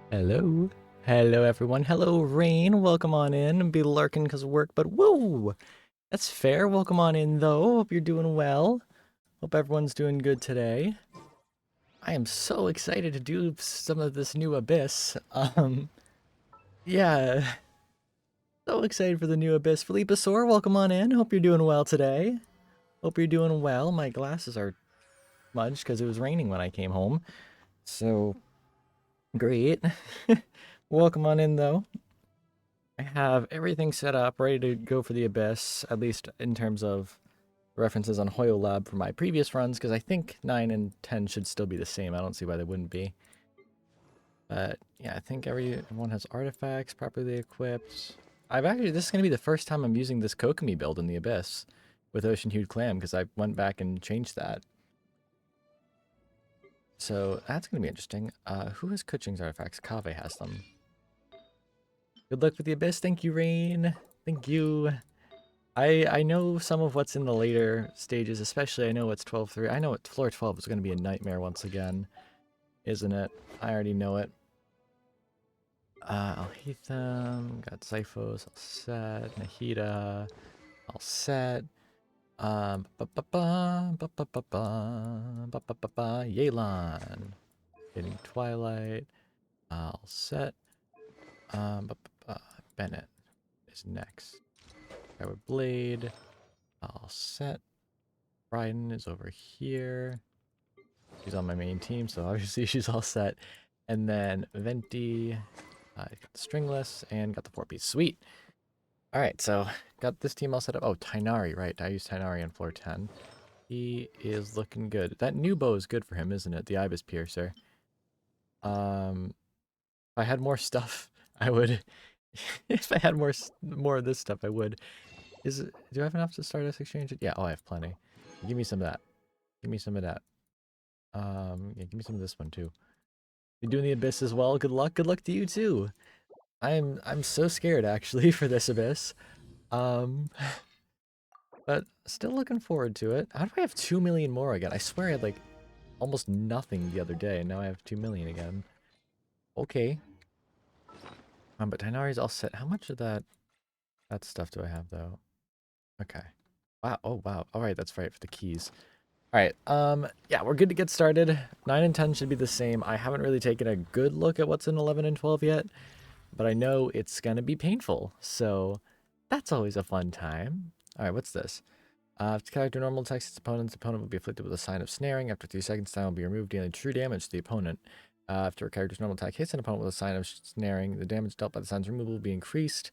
Hello. Hello, everyone. Hello, Rain. Welcome on in. Be lurking because of work, but whoa! That's fair. Welcome on in, though. Hope you're doing well. Hope everyone's doing good today. I am so excited to do some of this new Abyss. Yeah, so excited for the new Abyss. Philippasaur, welcome on in. Hope you're doing well today. Hope you're doing well. My glasses are smudged because it was raining when I came home. So, great. Welcome on in, though. I have everything set up, ready to go for the Abyss, at least in terms of references on Hoyo Lab for my previous runs, because I think 9 and 10 should still be the same. I don't see why they wouldn't be. But yeah, I think everyone has artifacts properly equipped. This is going to be the first time I'm using this Kokomi build in the Abyss with Ocean Hued Clam, because I went back and changed that. So that's going to be interesting. Who has Kuching's artifacts? Kaveh has them. Good luck with the Abyss. Thank you, Rain. Thank you. I know some of what's in the later stages, especially I know what's 12-3. I know what floor 12 is going to be a nightmare once again, isn't it? I already know it. Alhaitham, got Zyphos, all set. Nahida, all set. Yelan, getting Twilight, all set. Bennett is next. Skyward Blade, all set. Bryden is over here. She's on my main team, so obviously she's all set. And then Venti, got the Stringless, and got the 4-piece. Sweet. All right, so got this team all set up. Oh, Tainari, right. I used Tainari on floor 10. He is looking good. That new bow is good for him, isn't it? The Ibis Piercer. If I had more stuff, I would. If I had more of this stuff, I would. Do I have enough to start this exchange? Yeah, oh, I have plenty. Give me some of that. Give me some of that. Yeah, give me some of this one too. You're doing the Abyss as well. Good luck. Good luck to you too. I'm so scared actually for this Abyss. Um, but still looking forward to it. How do I have 2 million more again? I swear I had like almost nothing the other day, and now I have 2 million again. Okay. But Tainari's all set. How much of that stuff do I have though? Okay. Wow. Oh wow. All right, that's right for the keys. All right. Yeah, we're good to get started. 9 and 10 should be the same. I haven't really taken a good look at what's in 11 and 12 yet, but I know it's gonna be painful. So that's always a fun time. All right, what's this? If the character normal attacks its opponent will be afflicted with a sign of snaring. After 3 seconds, time will be removed, dealing true damage to the opponent. After a character's normal attack hits an opponent with a sign of snaring, the damage dealt by the sign's removal will be increased.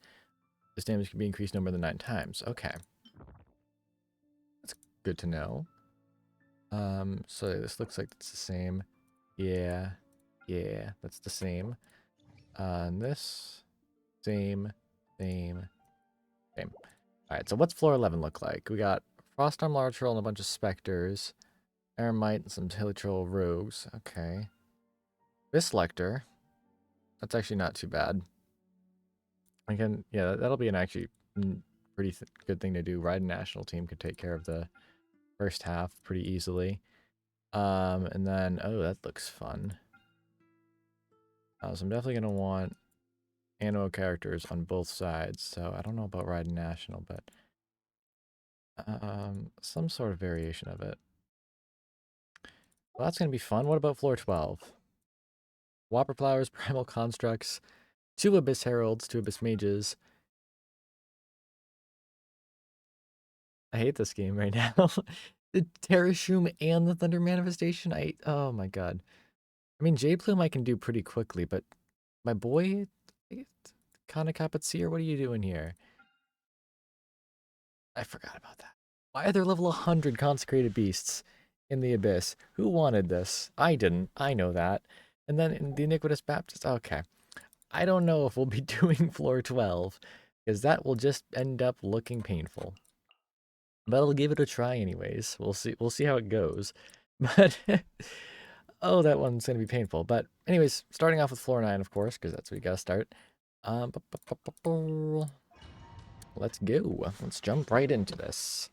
This damage can be increased no more than 9 times. Okay. That's good to know. So this looks like it's the same. Yeah, that's the same. And this, same. Alright, so what's floor 11 look like? We got Frostarm Large Troll and a bunch of Spectres, Eremite and some Hilichurl Rogues. Okay. This Lector, that's actually not too bad. Again, yeah, that'll be an actually pretty good thing to do. Raiden National Team could take care of the first half pretty easily. And then, oh, that looks fun. So I'm definitely going to want Anno characters on both sides. So I don't know about Raiden National, but some sort of variation of it. Well, that's going to be fun. What about floor 12? Whopper Flowers, Primal Constructs, 2 Abyss Heralds, 2 Abyss Mages. I hate this game right now. The Terrashroom and the Thunder Manifestation. Oh my god. I mean, J Plume I can do pretty quickly, but my boy, Kana Kapatsir, what are you doing here? I forgot about that. Why are there level 100 consecrated beasts in the Abyss? Who wanted this? I didn't. I know that. And then in the Iniquitous Baptist, okay. I don't know if we'll be doing floor 12, because that will just end up looking painful. But I'll give it a try anyways. We'll see how it goes. But oh, that one's gonna be painful. But anyways, starting off with floor 9, of course, because that's where you gotta start. Let's go. Let's jump right into this.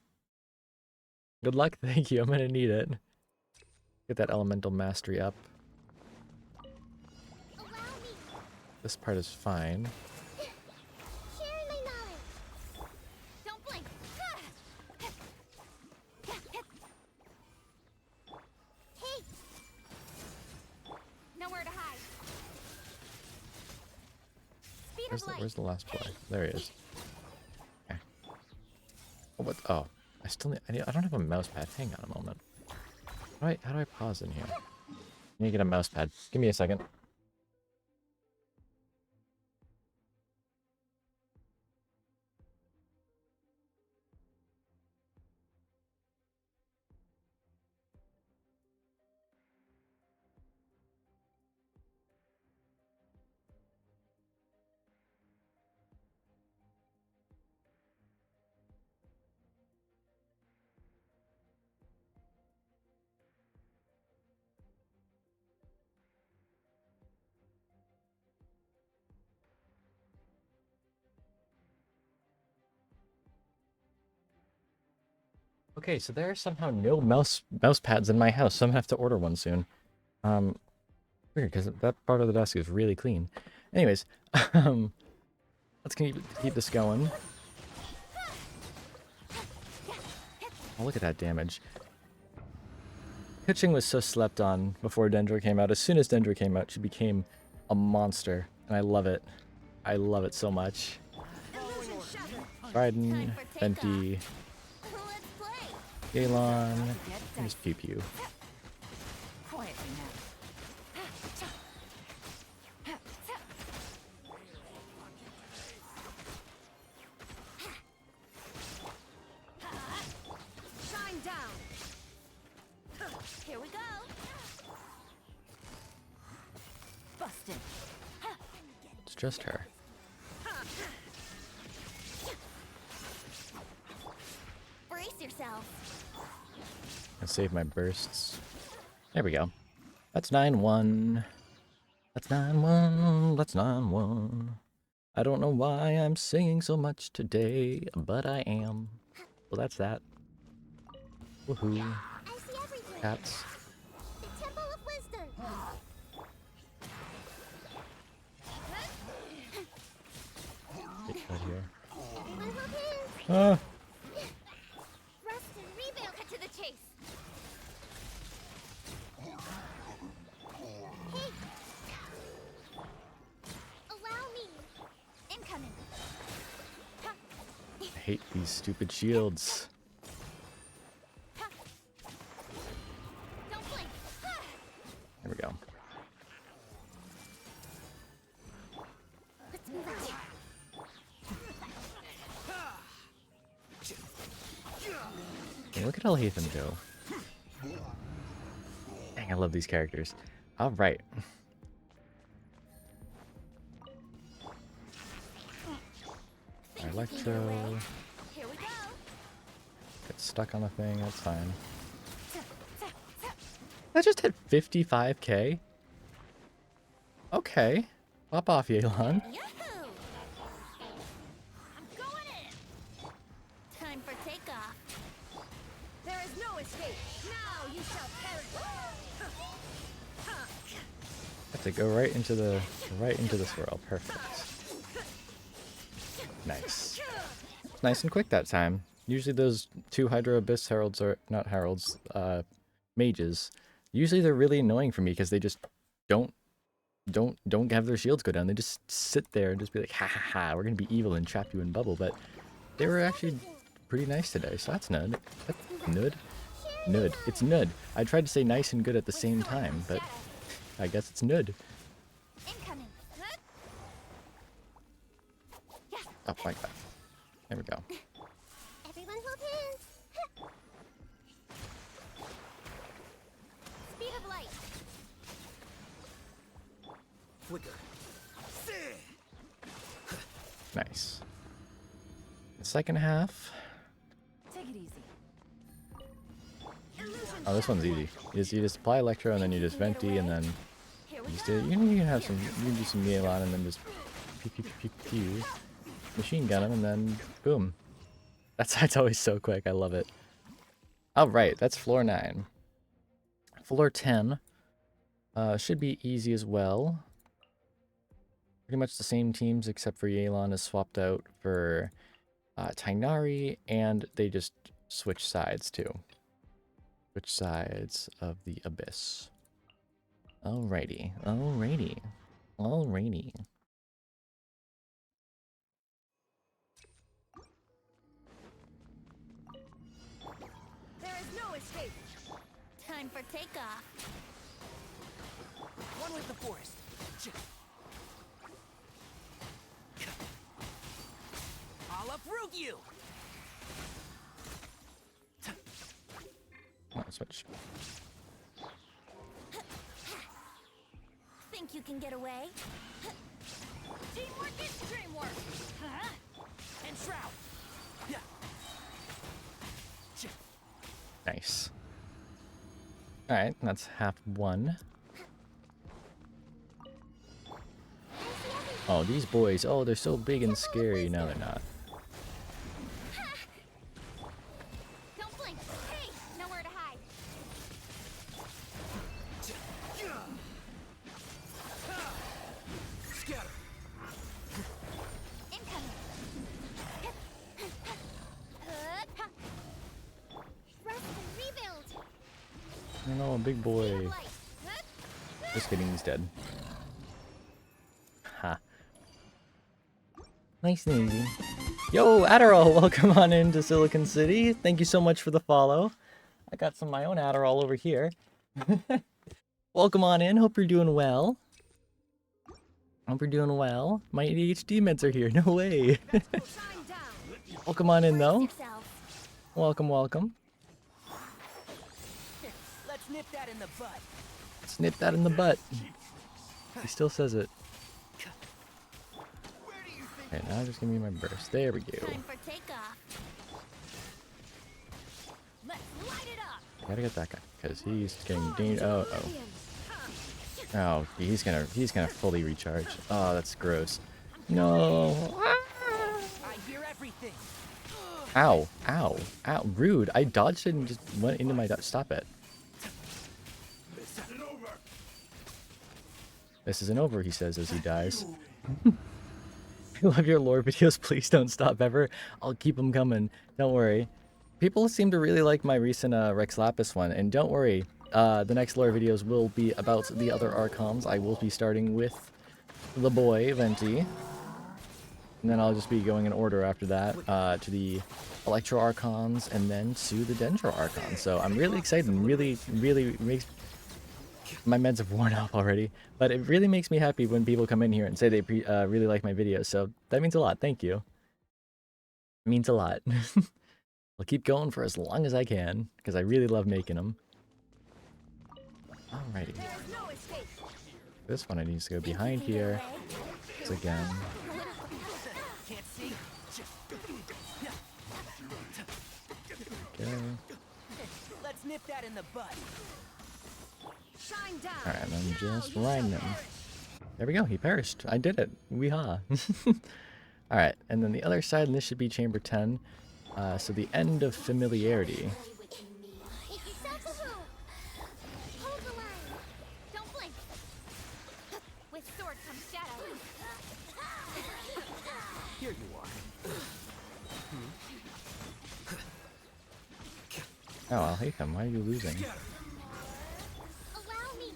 Good luck. Thank you. I'm gonna need it. Get that elemental mastery up. This part is fine. Sharing my knowledge. Don't blink. Hey. Nowhere to hide. Speed of light. Where's the last boy? There he is. Okay. Oh, what? Oh, I still need. I don't have a mouse pad. Hang on a moment. How do I pause in here? I need to get a mouse pad. Give me a second. Okay, so there are somehow no mouse pads in my house, so I'm gonna have to order one soon. Weird, because that part of the desk is really clean. Anyways, let's keep this going. Oh, look at that damage. Pitching was so slept on before Dendro came out. As soon as Dendro came out, she became a monster, and I love it. I love it so much. Raiden, Venti, Let's play. Galon, and just Pew Pew. Quietly now. Shine down. Here we go. Busted. It's just her. Brace yourself. And save my bursts. There we go. That's 9-1. That's 9-1. That's 9-1. I don't know why I'm singing so much today, but I am. Well, that's that. Woohoo. I see everything. Cats. The Temple of Wisdom. Get out here. My love is. Ah! Rest and rebuild. Cut to the chase. Hey. Allow me. Incoming. I hate these stupid shields. Don't blink. There we go. Let's move out. Hey, look at Alhaitham go. Dang, I love these characters. Alright. Electro. Here we go. Get stuck on the thing, that's fine. I just hit 55k? Okay. Pop off, Yelan. Yahoo! I'm going in. Time for takeoff. There is no escape. Now you shall perish. Have to go right into the swirl. Perfect. Nice. Nice and quick that time. Usually those two Hydro Abyss heralds are not heralds, mages. Usually they're really annoying for me because they just don't have their shields go down. They just sit there and just be like, ha ha ha, we're gonna be evil and trap you in bubble. But they were actually pretty nice today, so that's nud. That's nud. Nud. It's nud. I tried to say nice and good at the same time, but I guess it's nud. Incoming. Oh my god. There we go. Everyone hold hands. Speed of light. Flicker. Nice. The second half. Take it easy. Oh, this one's easy. You just apply Electro and then you just Venti and then Here you we just go. do, you can have some, you can do some Yelan and then just pew pew pew pew pew, machine gun him and then boom. That's always so quick. I love it. All right, that's floor 9. Floor 10 should be easy as well. pretty much the same teams except for Yelan is swapped out for Tighnari, and they just switch sides too. Switch sides of the Abyss. Alrighty, alrighty, alrighty. There is no escape. Time for takeoff. One with the forest. I'll uproot you. Oh, switch. Think you can get away? Teamwork is dreamwork. Huh? And Shroud. Yeah. Nice. Alright, that's half one. Oh, these boys. Oh, they're so big and scary. No, they're not. Don't blink. Hey, nowhere to hide. Scatter. Incoming. Rest and rebuild. I know, a big boy. Light. Just kidding, he's dead. Ha. Nice and easy. Yo, Adderall, welcome on into Silicon City. Thank you so much for the follow. I got some of my own Adderall over here. Welcome on in. Hope you're doing well. Hope you're doing well. My ADHD meds are here. No way. Shine down. Welcome on in, though. Brace yourself. Welcome, welcome. Let's nip that in the bud. Snip that in the butt. He still says it. Okay, now just give me my burst. There we go. Time for takeoff. Let's light it up. Gotta get that guy because he's getting oh. Oh, he's gonna fully recharge. Oh, that's gross. No. I hear everything. Ow, ow, ow. Rude. I dodged it and just went into my stop it. This isn't over, he says as he dies. I love your lore videos. Please don't stop ever. I'll keep them coming. Don't worry. People seem to really like my recent Rex Lapis one, and don't worry. The next lore videos will be about the other Archons. I will be starting with the boy, Venti. And then I'll just be going in order after that to the Electro Archons and then to the Dendro Archons. So I'm really excited and really makes... My meds have worn off already, but it really makes me happy when people come in here and say they really like my videos. So that means a lot. Thank you. It means a lot. I'll keep going for as long as I can because I really love making them. Alrighty. There is no escape. This one I need to go behind here. So again. Can't see. Okay. Let's nip that in the bud. Shine down. Alright, and I'm just riding him. There we go, he perished. I did it. Weehaw. Alright, and then the other side, and this should be chamber 10. So the end of familiarity. Isakubu! Hold the line. Don't blink. With sword comes shadow. Here you are. Oh, I'll hate them. Why are you losing? Allow me.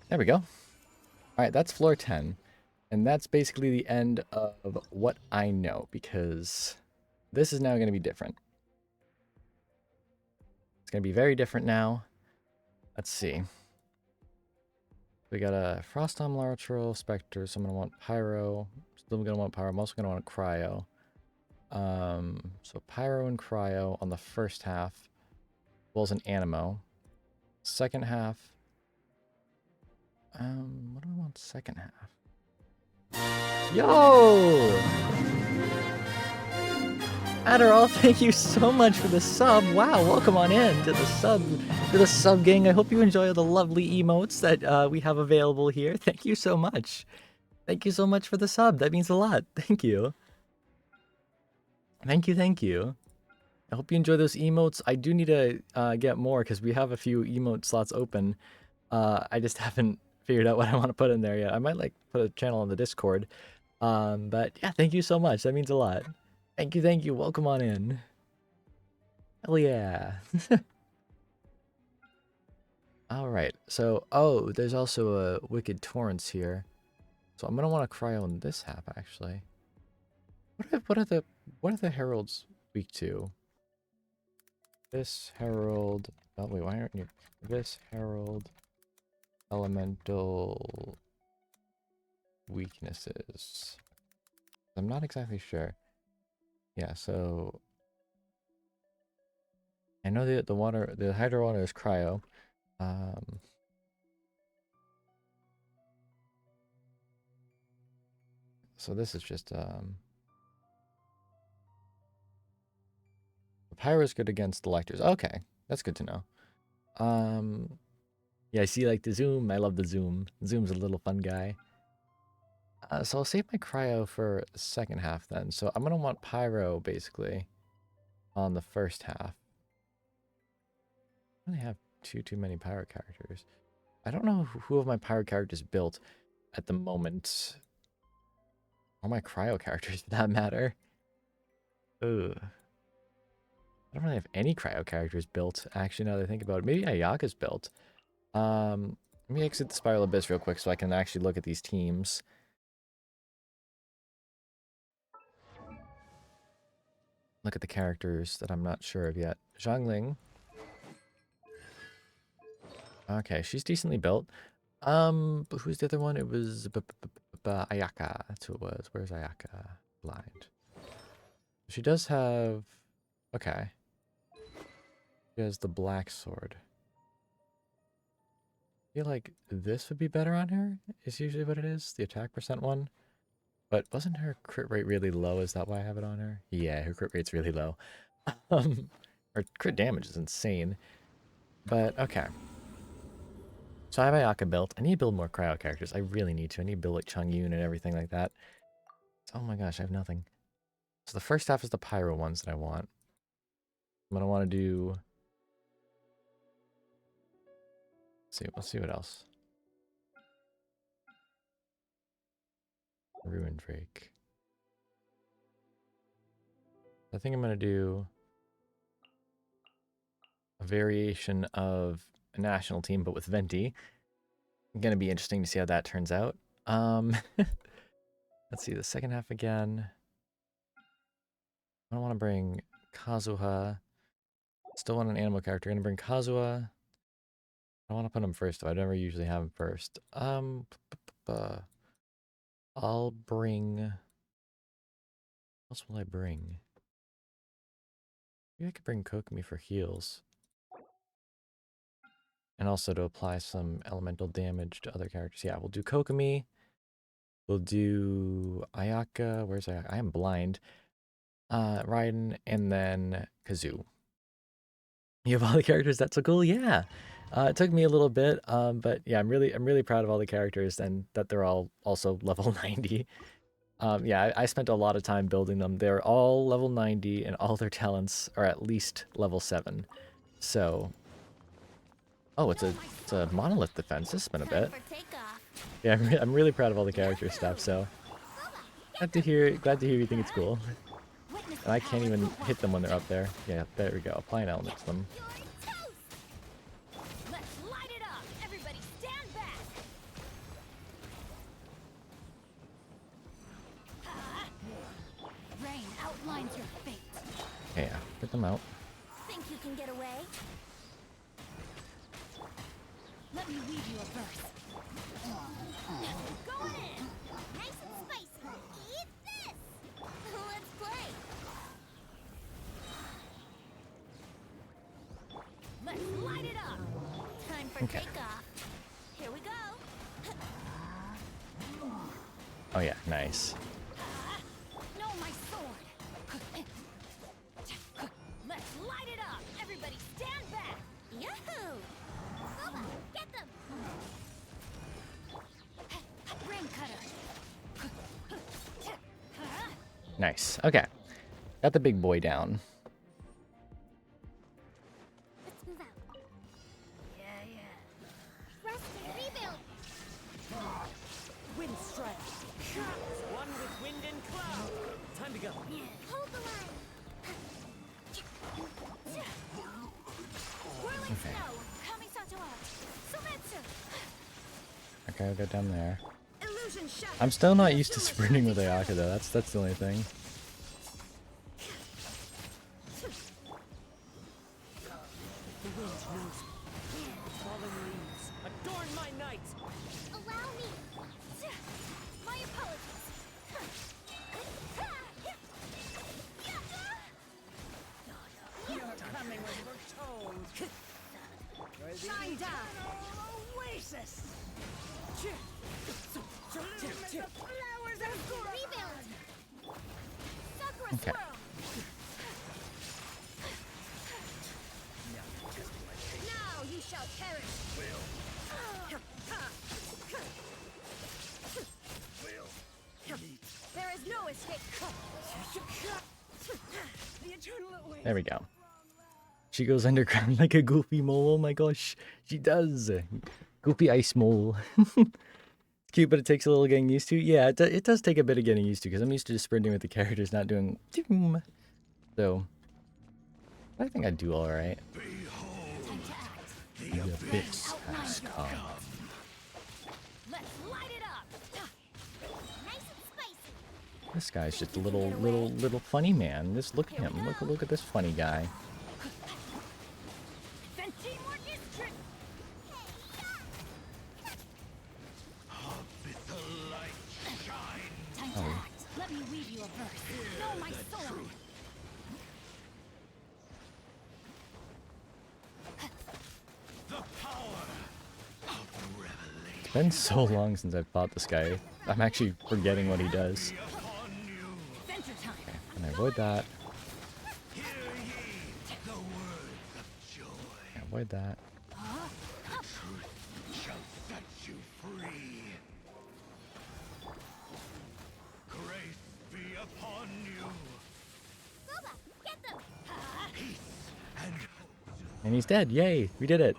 There we go. Alright, that's floor 10. And that's basically the end of what I know, because this is now going to be different. It's going to be very different now. Let's see. We got a Frostom, Larotro, Spectre, so I'm going to want Pyro. Still going to want Pyro. I'm also going to want Cryo. So Pyro and Cryo on the first half, as well as an Animo. Second half. What do I want second half? Yo! Adderall, thank you so much for the sub. Wow, welcome on in to the sub gang. I hope you enjoy the lovely emotes that we have available here. Thank you so much. Thank you so much for the sub. That means a lot. Thank you. Thank you, thank you. I hope you enjoy those emotes. I do need to get more because we have a few emote slots open. I just haven't figured out what I want to put in there yet. I might like put a channel on the Discord. But yeah, thank you so much. That means a lot. Thank you, thank you. Welcome on in. Hell yeah. All right. So, oh, there's also a Wicked Torrents here. So I'm gonna want to cryo on this half actually. What are the heralds weak to? This herald. Oh wait, why aren't you? This herald. Elemental weaknesses. I'm not exactly sure. Yeah, so I know the hydro water is cryo. So this is just the pyro is good against electors. Okay, that's good to know. Yeah, I see like the zoom. I love the zoom. Zoom's a little fun guy. So I'll save my cryo for the second half then. So I'm gonna want pyro basically on the first half. I only have too many pyro characters. I don't know who of my pyro characters built at the moment. Or my cryo characters for that matter. Ugh. I don't really have any cryo characters built, actually, now that I think about it. Maybe Ayaka's built. Let me exit the Spiral Abyss real quick so I can actually look at these teams. Look at the characters that I'm not sure of yet. Zhongling. Okay, she's decently built. But who's the other one? It was Ayaka. That's who it was. Where's Ayaka? Blind. She does have... Okay. She has the black sword. I feel like this would be better on her, is usually what it is. The attack percent one. But wasn't her crit rate really low? Is that why I have it on her? Yeah, her crit rate's really low. Her crit damage is insane. But, okay. So I have Ayaka built. I need to build more cryo characters. I really need to. I need to build like Chongyun and everything like that. Oh my gosh, I have nothing. So the first half is the pyro ones that I want. I'm gonna want to do... Let's see what else. Ruin Drake. I think I'm gonna do a variation of a national team, but with Venti. Gonna be interesting to see how that turns out. Let's see the second half again. I don't want to bring Kazuha. Still want an animal character. Gonna bring Kazuha. I want to put him first though. I never usually have him first. I'll bring. What else will I bring? Maybe I could bring Kokomi for heals. And also to apply some elemental damage to other characters. Yeah, we'll do Kokomi. We'll do Ayaka. Where's Ayaka? I am blind. Raiden, and then Kazoo. You have all the characters that's so cool? Yeah. It took me a little bit, but yeah, I'm really proud of all the characters and that they're all also level 90. Yeah, I spent a lot of time building them. They're all level 90 and all their talents are at least level 7. So, oh, it's a monolith defense. This has been a bit. Yeah, I'm really proud of all the character stuff. So, glad to hear you think it's cool. And I can't even hit them when they're up there. Yeah, there we go. Apply an element to them. Yeah, get them out. Think you can get away? Let me weave you a verse. Going in. Nice and spicy. Eat this. Let's play. Let's light it up. Time for takeoff. Here we go. Oh yeah, nice. No, my sword. Let's light it up. Everybody stand back. Yahoo! Boba, get them. Rain cutter. Nice. Okay. Got the big boy down. Let's move out. Yeah. Rest and rebuild. Wind strike. One with wind and cloud. Time to go. Hold the line. Whirling Okay. snow. Kamisato out. Sumetsu. Okay, I'll go down there. Illusion shot. I'm still not used to sprinting with Ayaka though. That's the only thing. The wind knows me. Fallen leaves. Adorn my night. Allow me. My apologies. You're coming with your toes. Shine down. Oasis. Flowers are rebuild. Sakura Okay. swirl. Now you shall perish. There is no escape. The eternal away. There we go. She goes underground like a goofy mole. Oh my gosh, she does. Goofy ice mole. Cute, but it takes a little getting used to. Yeah, it does take a bit of getting used to because I'm used to just sprinting with the characters, not doing. So, I think I do all right. Time to act. The abyss has come. Let's light it up. Nice and spicy. This guy's just a little funny man. Just look at him. Look at this funny guy. Then teamwork is trick. Time to act. Let me weave you a verse. Know my soul. It's been so long since I've fought this guy. I'm actually forgetting what he does. Adventure time. Can I avoid that? Can I avoid that? Boba, get them. And he's dead. Yay, we did it.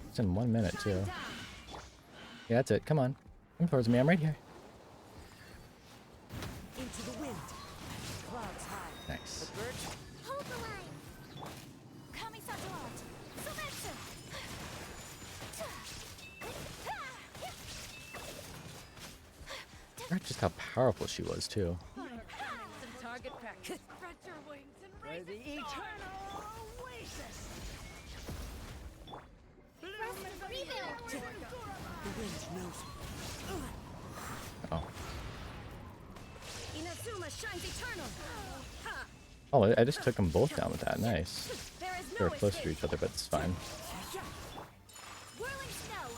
It's in 1 minute too. Yeah, that's it. Come on. Come towards me. I'm right here. Into the wind. Clouds high. Nice. The birds. Hold the line. Kamisato out. Sumetsu. I forgot just how powerful she was too. Target practice. Spread your wings and For raise the it storm. eternal oasis. Rebuild. The wind knows me. Oh. Inazuma shines eternal. Ha. Oh, I just took them both down with that. Nice. There is They no were close to escape. each other, but it's fine. Whirling snow.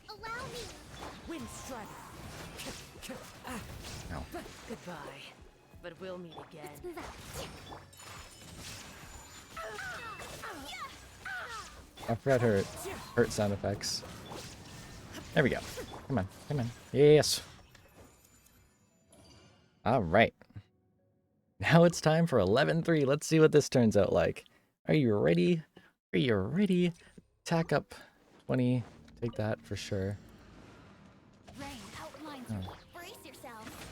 Allow me. Wind strider. Ow. Goodbye. But we'll meet again. Move out. I forgot her hurt sound effects. There we go. Come on. Come on. Yes. All right. Now it's time for 11-3. Let's see what this turns out like. Are you ready? Are you ready? Tack up 20. Take that for sure. Rain outlines. Oh. Brace yourself.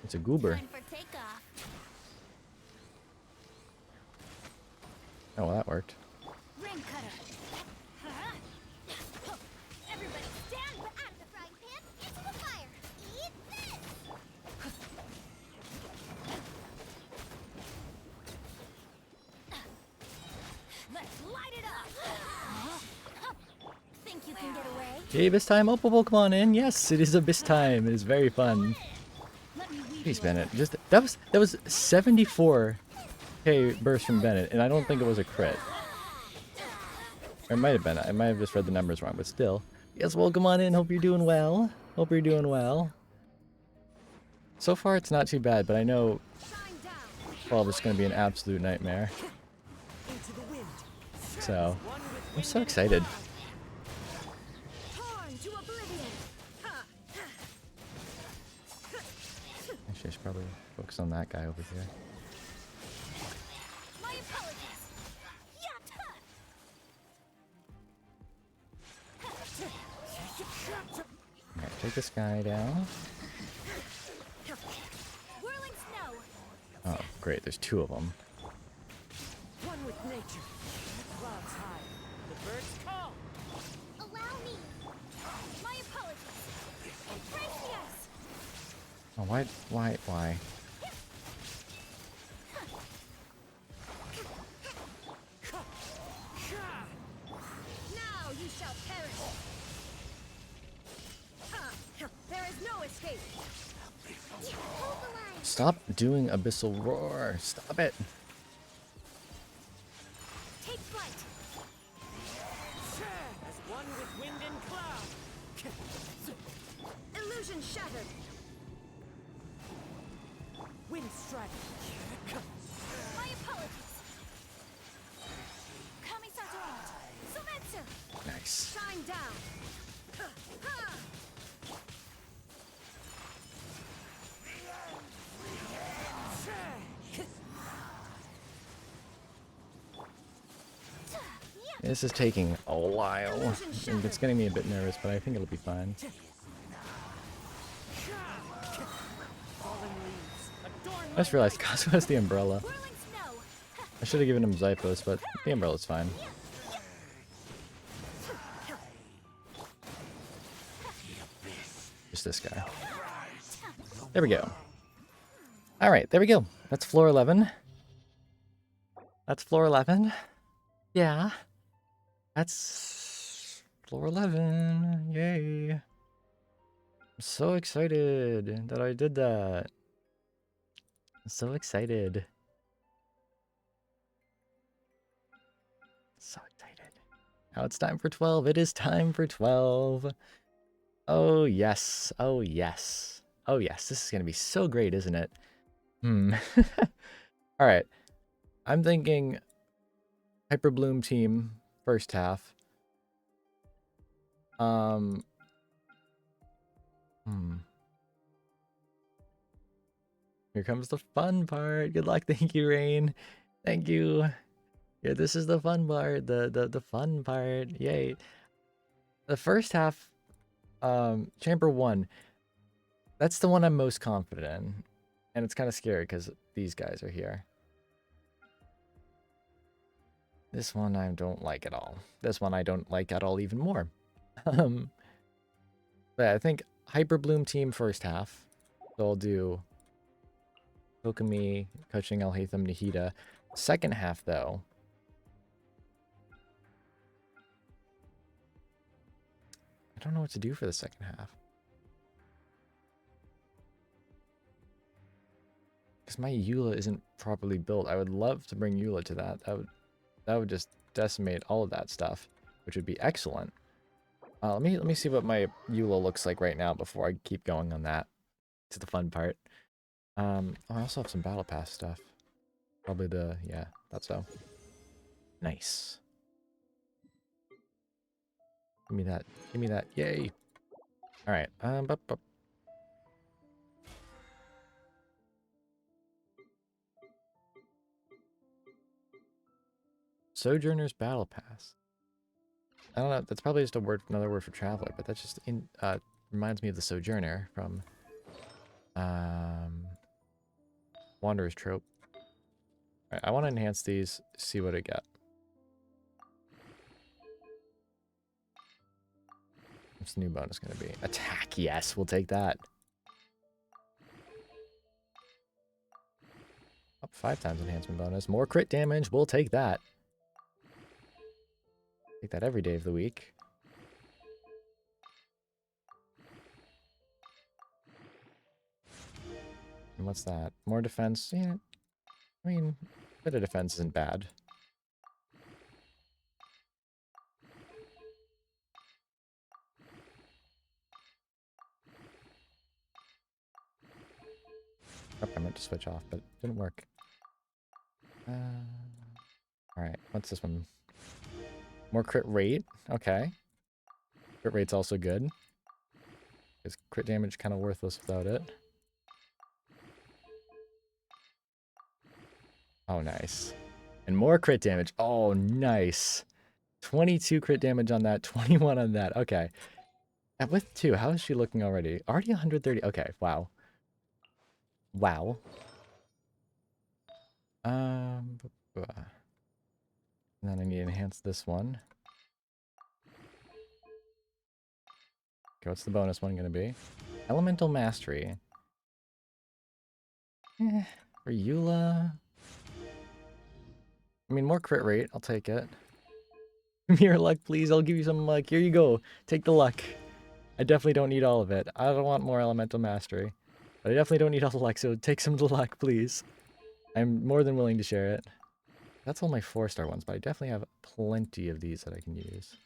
It's a goober. Time for takeoff. Oh, well, that worked. Ring cutter. Everybody stand at the frying pan into the fire. Eat this. Let's light it up. Think you can get away? Hey, Abyss time. Oh, Pokemon in. Yes, it is Abyss time. It is very fun. Let me weave Jeez, you Bennett. Just that was 74k burst from Bennett, and I don't think it was a crit. Or it might have been. I might have just read the numbers wrong, but still. Yes, welcome on in. Hope you're doing well. Hope you're doing well. So far, it's not too bad, but I know shine down. 12 is going to be an absolute nightmare. Into the wind. So, One with I'm wind so and excited. cloud. Torn to oblivion. Actually, I should probably focus on that guy over here. My apologies. Yeah. take this guy down. Whirling snow. Oh, great. There's two of them. One with nature. The clouds high. The birds call. Allow me. My apologies. Embrace the ice. Oh, why? Now you shall perish. There is no escape. Hold the line. Stop doing Abyssal Roar. Stop it. Take flight. As one with wind and cloud. Illusion shattered. Wind strike. My apologies. Kami-Sazurant. Sumetsu. Nice. Shine down. This is taking a while. And it's getting me a bit nervous, but I think it'll be fine. Fallen leaves. Adorn I just realized Kazu has the umbrella. Whirling snow. I should have given him Zyphos, but the umbrella's fine. Just this guy. There we go. Alright, there we go. That's floor 11. That's floor 11. Yeah. That's floor 11. Yay. I'm so excited that I did that. I'm so excited. So excited. Now it's time for 12. It is time for 12. Oh, yes. Oh, yes. Oh, yes. This is going to be so great, isn't it? All right. I'm thinking Hyper Bloom team first half. Here comes the fun part. Good luck. Thank you, Rain. Thank you. Yeah, this is the fun part. The fun part. Yay. The first half, Chamber 1. That's the one I'm most confident in. And it's kind of scary because these guys are here. This one I don't like at all. This one I don't like at all even more. But yeah, I think Hyper Bloom team first half. So I'll do Kokomi, coaching Alhaitham, Nahida. Second half though. I don't know what to do for the second half. Because my Eula isn't properly built. I would love to bring Eula to that. That would just decimate all of that stuff, which would be excellent. Let me see what my Eula looks like right now before I keep going on that. To the fun part. Oh, I also have some battle pass stuff. Probably yeah, that's so. Nice. Give me that. Give me that. Yay. All right. Sojourner's Battle Pass. I don't know. That's probably just another word for traveler, but that's just reminds me of the Sojourner from Wanderer's Trope. All right, I want to enhance these. See what I get. What's the new bonus going to be? Attack. Yes, we'll take that. Up 5 times enhancement bonus. More crit damage. We'll take that. Take that every day of the week. And what's that? More defense. Yeah. I mean, a bit of defense isn't bad. Oh, I meant to switch off, but it didn't work. Alright, what's this one? More crit rate. Okay. Crit rate's also good. Because crit damage kind of worthless without it. Oh, nice. And more crit damage. Oh, nice. 22 crit damage on that, 21 on that. Okay. With 2, how is she looking already? Already 130. Okay, wow. Wow. And then I need to enhance this one. Okay, what's the bonus one gonna be? Elemental Mastery. For Eula. I mean, more crit rate. I'll take it. Mirror luck, please. I'll give you some luck. Here you go. Take the luck. I definitely don't need all of it. I don't want more Elemental Mastery. But I definitely don't need all the luck, so take some of the luck, please. I'm more than willing to share it. That's all my 4-star ones, but I definitely have plenty of these that I can use.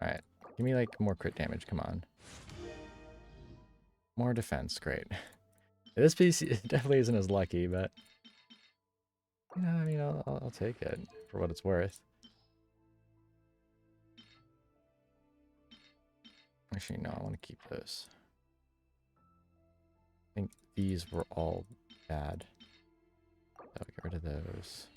Alright. Give me, like, more crit damage. Come on. More defense. Great. This piece definitely isn't as lucky, but... You know, I mean, I'll take it for what it's worth. Actually, no, I want to keep those. I think these were all bad. So get rid of those.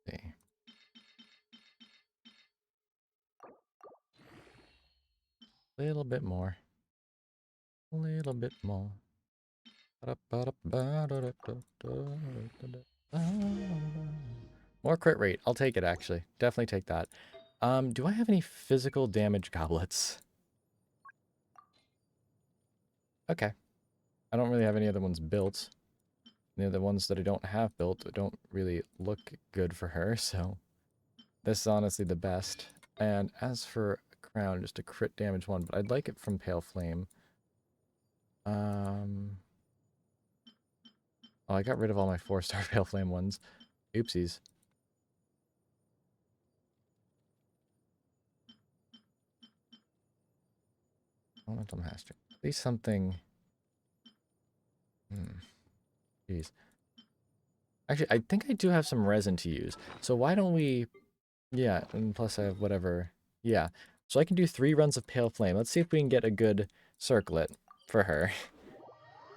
See. A little bit more. A little bit more. More crit rate. I'll take it, actually. Definitely take that. Do I have any physical damage goblets? Okay. I don't really have any other ones built. The other ones that I don't have built don't really look good for her, so this is honestly the best. And as for crown, just a crit damage one, but I'd like it from Pale Flame. Oh, I got rid of all my 4-star Pale Flame ones. Oopsies. Elemental Master. At least something... Jeez. Actually, I think I do have some resin to use. So why don't we... Yeah, and plus I have whatever... Yeah. So I can do 3 runs of Pale Flame. Let's see if we can get a good circlet for her.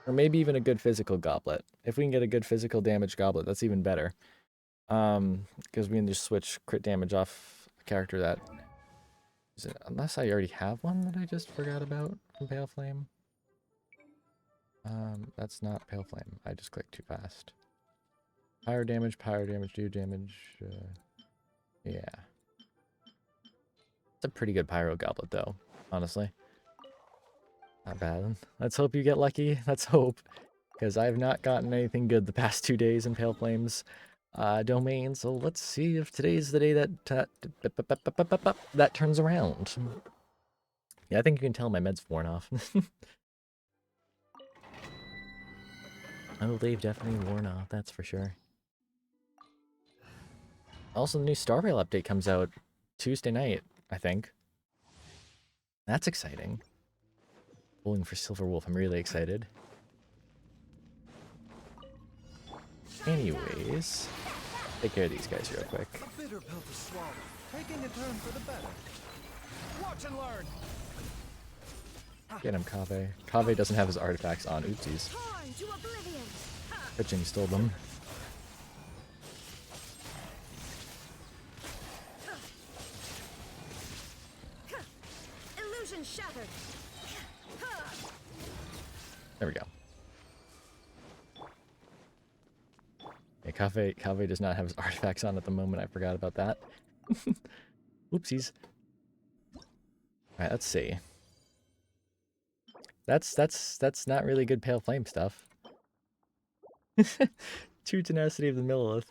Or maybe even a good physical goblet. If we can get a good physical damage goblet, that's even better. Because we can just switch crit damage off a character that... unless I already have one that I just forgot about from Pale Flame. That's not Pale Flame. I just clicked too fast. Pyro damage, do damage. Yeah. It's a pretty good Pyro Goblet, though, honestly. Not bad. Let's hope you get lucky. Let's hope. Because I have not gotten anything good the past 2 days in Pale Flame's domain. So let's see if today's the day that that turns around. Yeah, I think you can tell my med's worn off. Oh, they've definitely worn off, that's for sure. Also, the new Star Rail update comes out Tuesday night, I think. That's exciting. Bowling for Silver Wolf, I'm really excited. Anyways, take care of these guys real quick. A bitter pill to swallow, taking a turn for the better. Watch and learn. Get him, Kave. Kave doesn't have his artifacts on. Oopsies. Torn to oblivion. Pitching stole them. Illusion shattered. There we go. Yeah, Kave does not have his artifacts on at the moment. I forgot about that. Oopsies. Alright, let's see. That's not really good Pale Flame stuff. True Tenacity of the Millilith.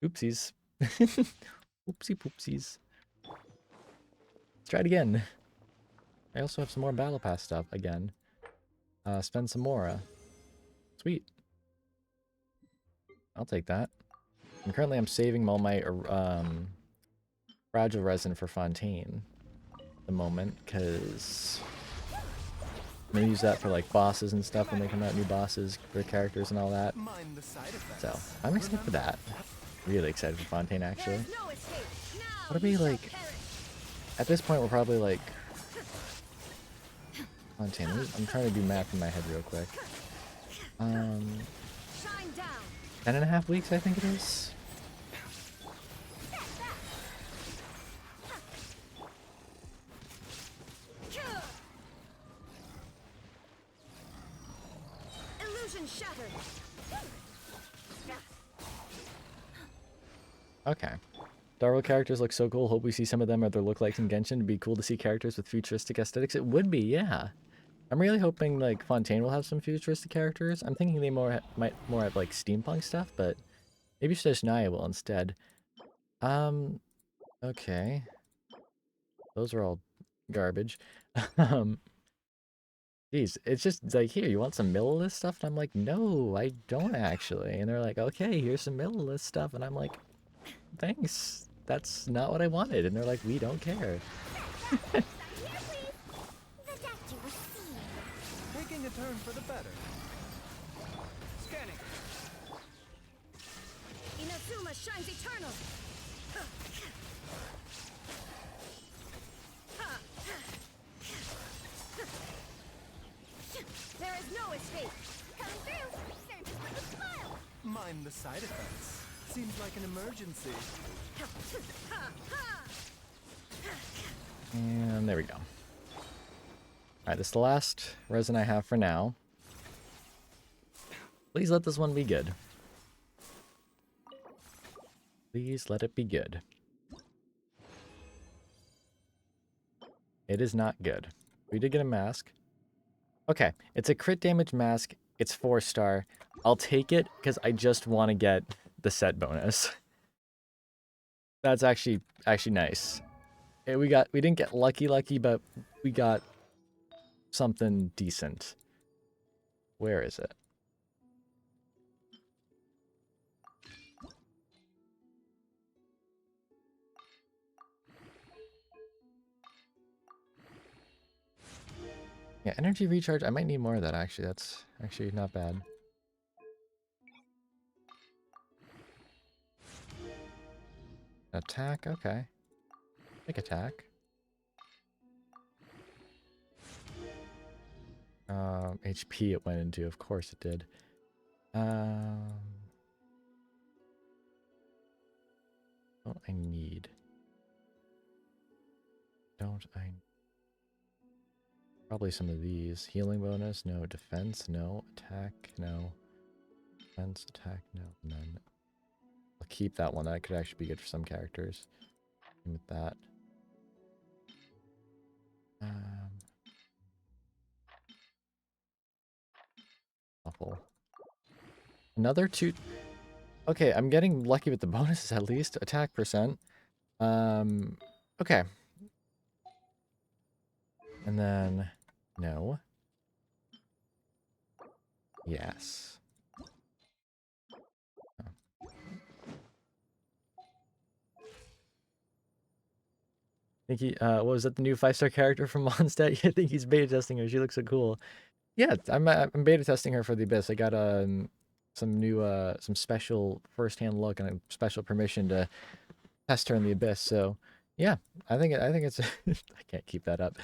Oopsies. Oopsie poopsies. Let's try it again. I also have some more Battle Pass stuff again. Spend some more. Sweet. I'll take that. And currently I'm saving all my fragile resin for Fontaine at the moment, because I'm gonna use that for like bosses and stuff when they come out, new bosses for characters and all that. Mind the side effects. So I'm excited for that. Really excited for Fontaine, actually. There is no escape. Now What are you we, shall like... perish. At this point, we're probably, like... Fontaine, I'm trying to do math in my head real quick. Shine down. 10.5 weeks, I think it is. Illusion shattered. Okay. Star Wars characters look so cool. Hope we see some of them or their lookalikes in Genshin. It'd be cool to see characters with futuristic aesthetics. It would be, yeah. I'm really hoping like Fontaine will have some futuristic characters. I'm thinking they might more have like steampunk stuff, but maybe Shishnia will instead. Okay. Those are all garbage. um, Geez, it's just like, here, you want some Millilith stuff? And I'm like, no, I don't actually. And they're like, okay, here's some Millilith stuff. And I'm like, thanks. That's not what I wanted. And they're like, we don't care. Here, please. The deck you receive. Taking a turn for the better. Scanning. Inazuma shines eternal. There is no escape. Coming through. Surges with a smile. Mind the side effects. Seems like an emergency. And there we go. Alright, this is the last resin I have for now. Please let this one be good. Please let it be good. It is not good. We did get a mask. Okay, it's a crit damage mask. It's 4-star. I'll take it because I just want to get the set bonus. That's actually nice. We didn't get lucky, but we got something decent. Where is it? Yeah, energy recharge. I might need more of that, actually. That's actually not bad. Attack, okay. Take attack. HP it went into, of course it did. What I need? Don't I? Probably some of these. Healing bonus, no. Defense, no. Attack, no. Defense, attack, no. None. I'll keep that one. That could actually be good for some characters. Same with that. Awful. Another 2. Okay, I'm getting lucky with the bonuses at least. Attack percent. Okay. And then, no. Yes. Oh. I think he, what was that, the new 5-star character from Mondstadt? I think he's beta testing her. She looks so cool. Yeah, I'm beta testing her for the Abyss. I got some new some special first-hand look and a special permission to test her in the Abyss. So yeah, I think it's I can't keep that up.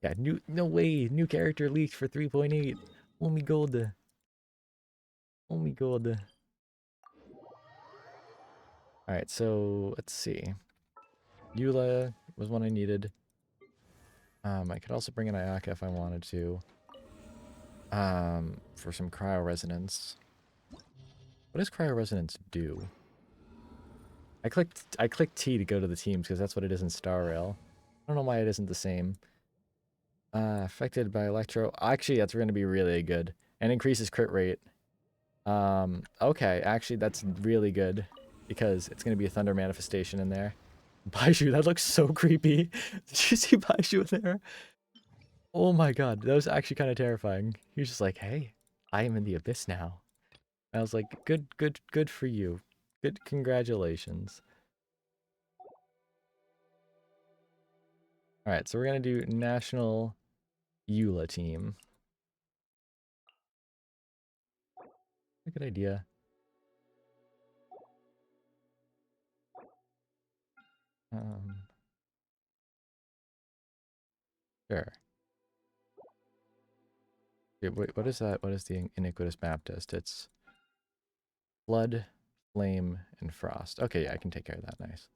Yeah, no way, new character leaked for 3.8. Oh my god. Oh my god. All right, so let's see. Eula was one I needed. I could also bring in Ayaka if I wanted to. For some cryo resonance. What does cryo resonance do? I clicked T to go to the teams because that's what it is in Star Rail. I don't know why it isn't the same. Affected by electro. Actually, that's going to be really good. And increases crit rate. Okay, actually that's really good because it's going to be a thunder manifestation in there. Baiju, that looks so creepy. Did you see Baiju in there? Oh my god, that was actually kind of terrifying. He was just like, hey, I am in the Abyss now. I was like, good for you. Good, congratulations. Alright, so we're gonna do National Eula team. A good idea. Um, sure. Wait, what is that? What is the iniquitous Baptist? It's Blood, Flame, and Frost. Okay, yeah, I can take care of that. Nice.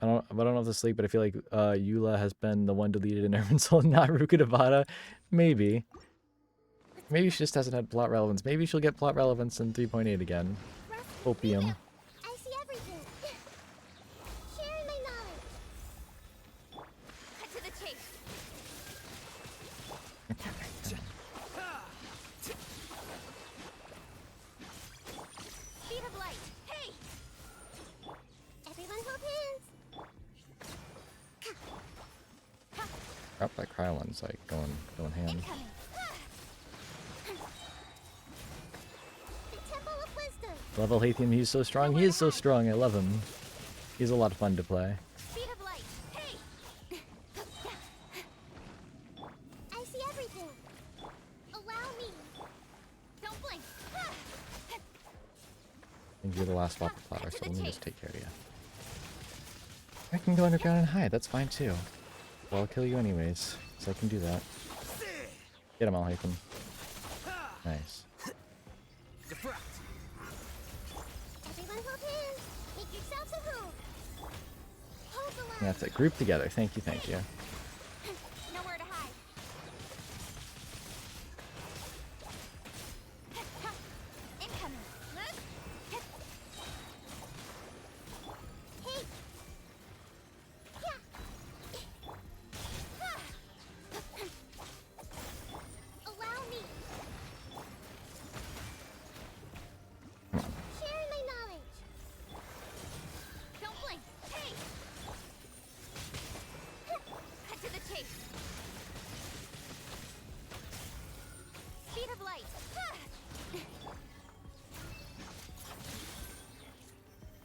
I don't know if this league, but I feel like Eula has been the one deleted in Irminsul, not Ruka Devada. Maybe. Maybe she just hasn't had plot relevance. Maybe she'll get plot relevance in 3.8 again. Opium. I see everything. Sharing my knowledge. Cut to the chase. Speed of light. Hey! Everyone hold hands. Crap, that Krylon's like going ham. Incoming. The Temple of Wisdom. Level Hathium, he's so strong. He is so strong. I love him. He's a lot of fun to play. Speed of light. Hey! I see everything. Allow me. Don't blink. I think you're the last swap of plotter, so let me just take care of you. I can go underground and hide. That's fine too. Well, I'll kill you anyways, so I can do that. Get him, Alhaitham. Nice. Everyone hold hands. Make yourselves a room. Hold the line. That's it. Group together. Thank you, thank you. Nowhere to hide. Incoming. Look. Hey. Allow me. Sharing my knowledge. Don't blink. Hey. Cut to the chase. Speed of light.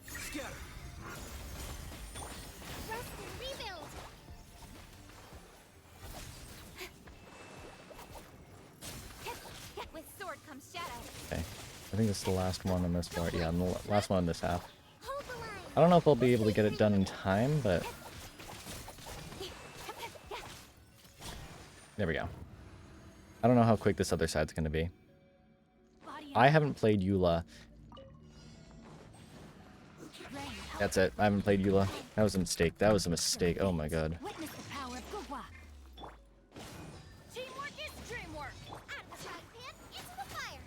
Scatter. Rest and rebuild. With sword comes shadow. Okay. I think this is the last one on this part. Yeah, the last one on this half. Hold the line. I don't know if I'll be able to get it done in time, but there we go. I don't know how quick this other side's going to be. Body I haven't played Eula. rain. That's it. I haven't played Eula. That was a mistake. That was a mistake. Oh my god. Witness the power of Gugwa. Teamwork is dreamwork. Out of the frying pan, into the fire.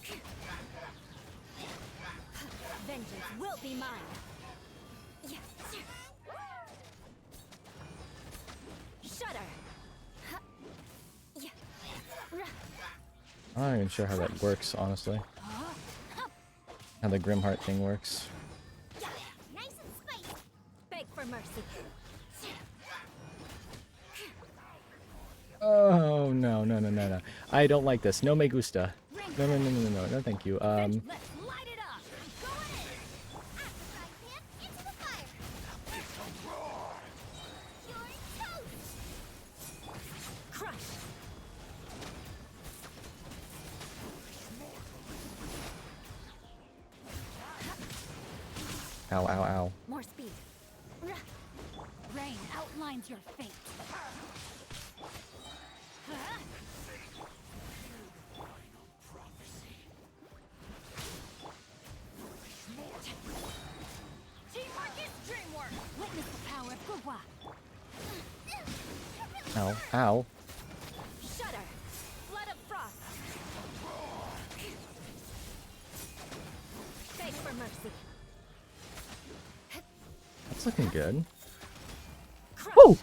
Hey. Vengeance will be mine. Shudder. I'm not even sure how that works, honestly. How the Grimheart thing works. Nice and spicy. Beg for mercy. Oh, no, no, no, no, no. I don't like this. No me gusta. No, no, no, no, no, no, thank you. Let's light it up. Go in. Out of the frying pan, into the fire. You're toast. Crush. Ow, ow, ow. More speed. Rain outlines your fate. Teamwork is dreamwork. Witness the power of Gugwa. Ow, ow. Shudder. Blood of frost. Beg for mercy. That's looking good. Crush. Whoa!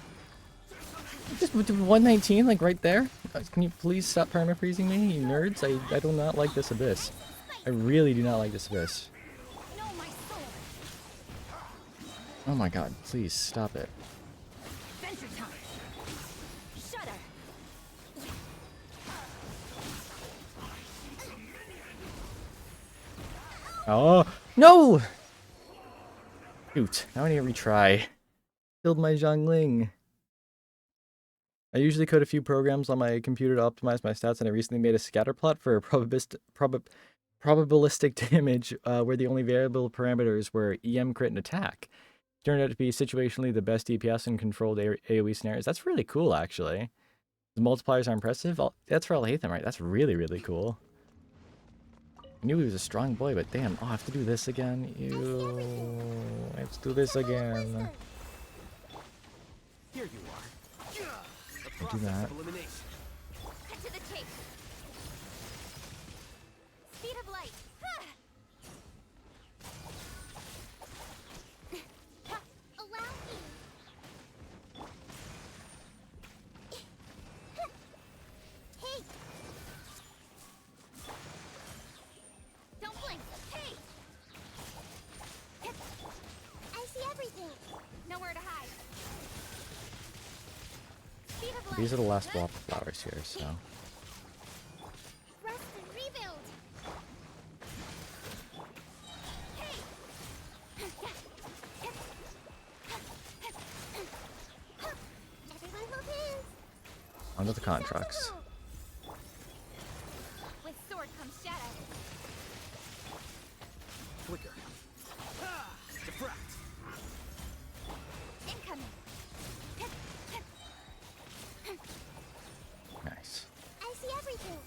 Just 119, like right there? Can you please stop perma-freezing me, you nerds? I do not like this abyss. I really do not like this abyss. Know my sword. Oh my god, please stop it. Venture time. Shudder. Oh, no! Shoot, now I need to retry. Killed my Zhongling. I usually code a few programs on my computer to optimize my stats, and I recently made a scatter plot for probabilistic damage where the only variable parameters were EM, crit, and attack. Turned out to be situationally the best DPS in controlled AoE scenarios. That's really cool, actually. The multipliers are impressive. That's for Alhaitham, right? That's really, really cool. I knew he was a strong boy, but damn, oh, I have to do this again. Ew. I have to do this again. Here you are. The I do process that. of elimination. Cut to the chase. Speed of light. Allow me. Hey. Don't blink. Hey. I see everything. Nowhere to hide. Speed of light. These are the last blob flowers here, so. Rest and rebuild. Hey. Everyone hold hands. Onto the contracts. With sword comes shadow. Flicker. Ah, diffract. Incoming. Nice. I see everything.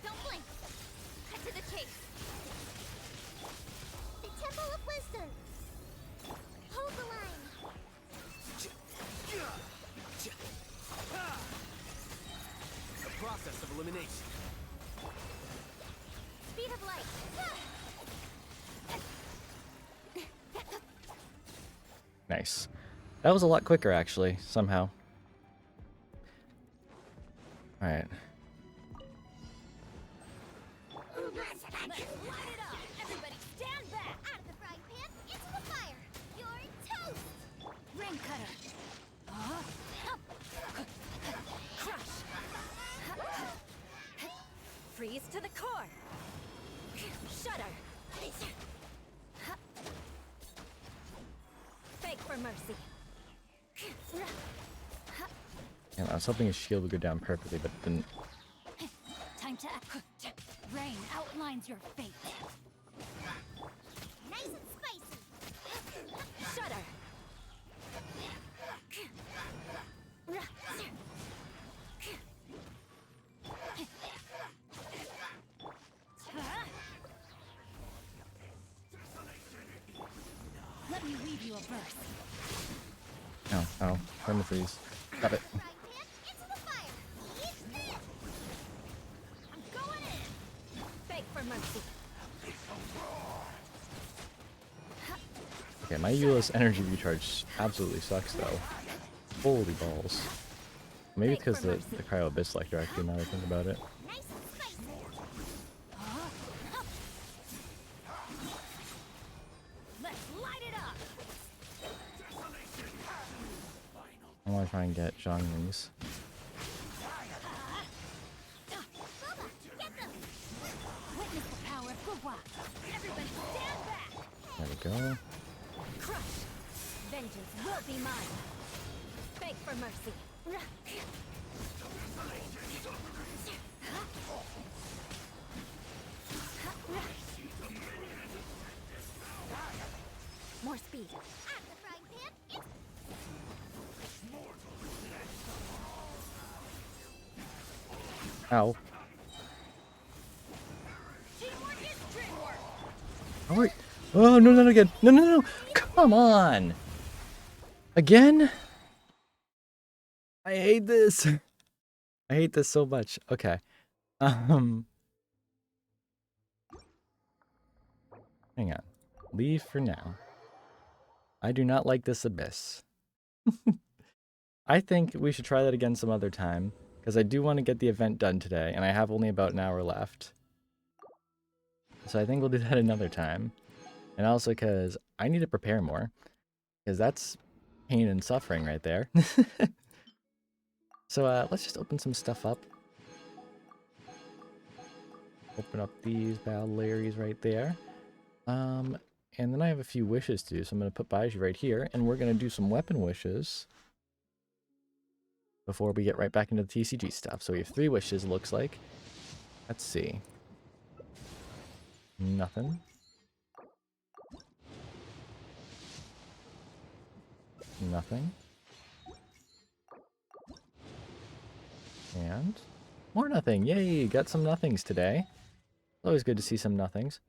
Don't blink. Cut to the chase. The Temple of Wisdom. Hold the line. The process of elimination. Speed of light. Nice. That was a lot quicker, actually, somehow. Alright. Let's light it up. Everybody stand back. Out of the frying pan, into the fire. You're toast. Rain cutter. Crush. Freeze to the core. Shudder. Beg for mercy. And I was hoping his shield would go down perfectly, but it didn't. Time to act. Rain outlines your fate. Nice and spicy. Shudder. Let me weave you a verse. Oh, from the freeze. Got it. Frying pan, into the fire. Eat this. I'm going in. Beg for mercy. Okay, my Euless energy recharge absolutely sucks, though. Holy balls. Maybe it's because the Cryo Abyss Selector, actually, now that I think about it. Nice and spicy. Let's light it up. I want to try and get Zhongling's. Boba, get them. Witness the power of Gugwa. Everybody stand back. There we go. Crush. Vengeance will be mine. Beg for mercy. More speed. Out of the frying pan. Ow. Teamwork is dreamwork. Alright. Oh, no, no, again. No, no, no. Come on. Again? I hate this. I hate this so much. Okay. Hang on. Leave for now. I do not like this abyss. I think we should try that again some other time, because I do want to get the event done today, and I have only about an hour left. So I think we'll do that another time. And also because I need to prepare more, because that's pain and suffering right there. So let's just open some stuff up. Open up these battle areas right there. And then I have a few wishes to do, so I'm going to put Baiji right here, and we're going to do some weapon wishes. before we get right back into the TCG stuff. So we have 3 wishes, looks like. Let's see. Nothing. Nothing. And more nothing. Yay, got some nothings today. Always good to see some nothings.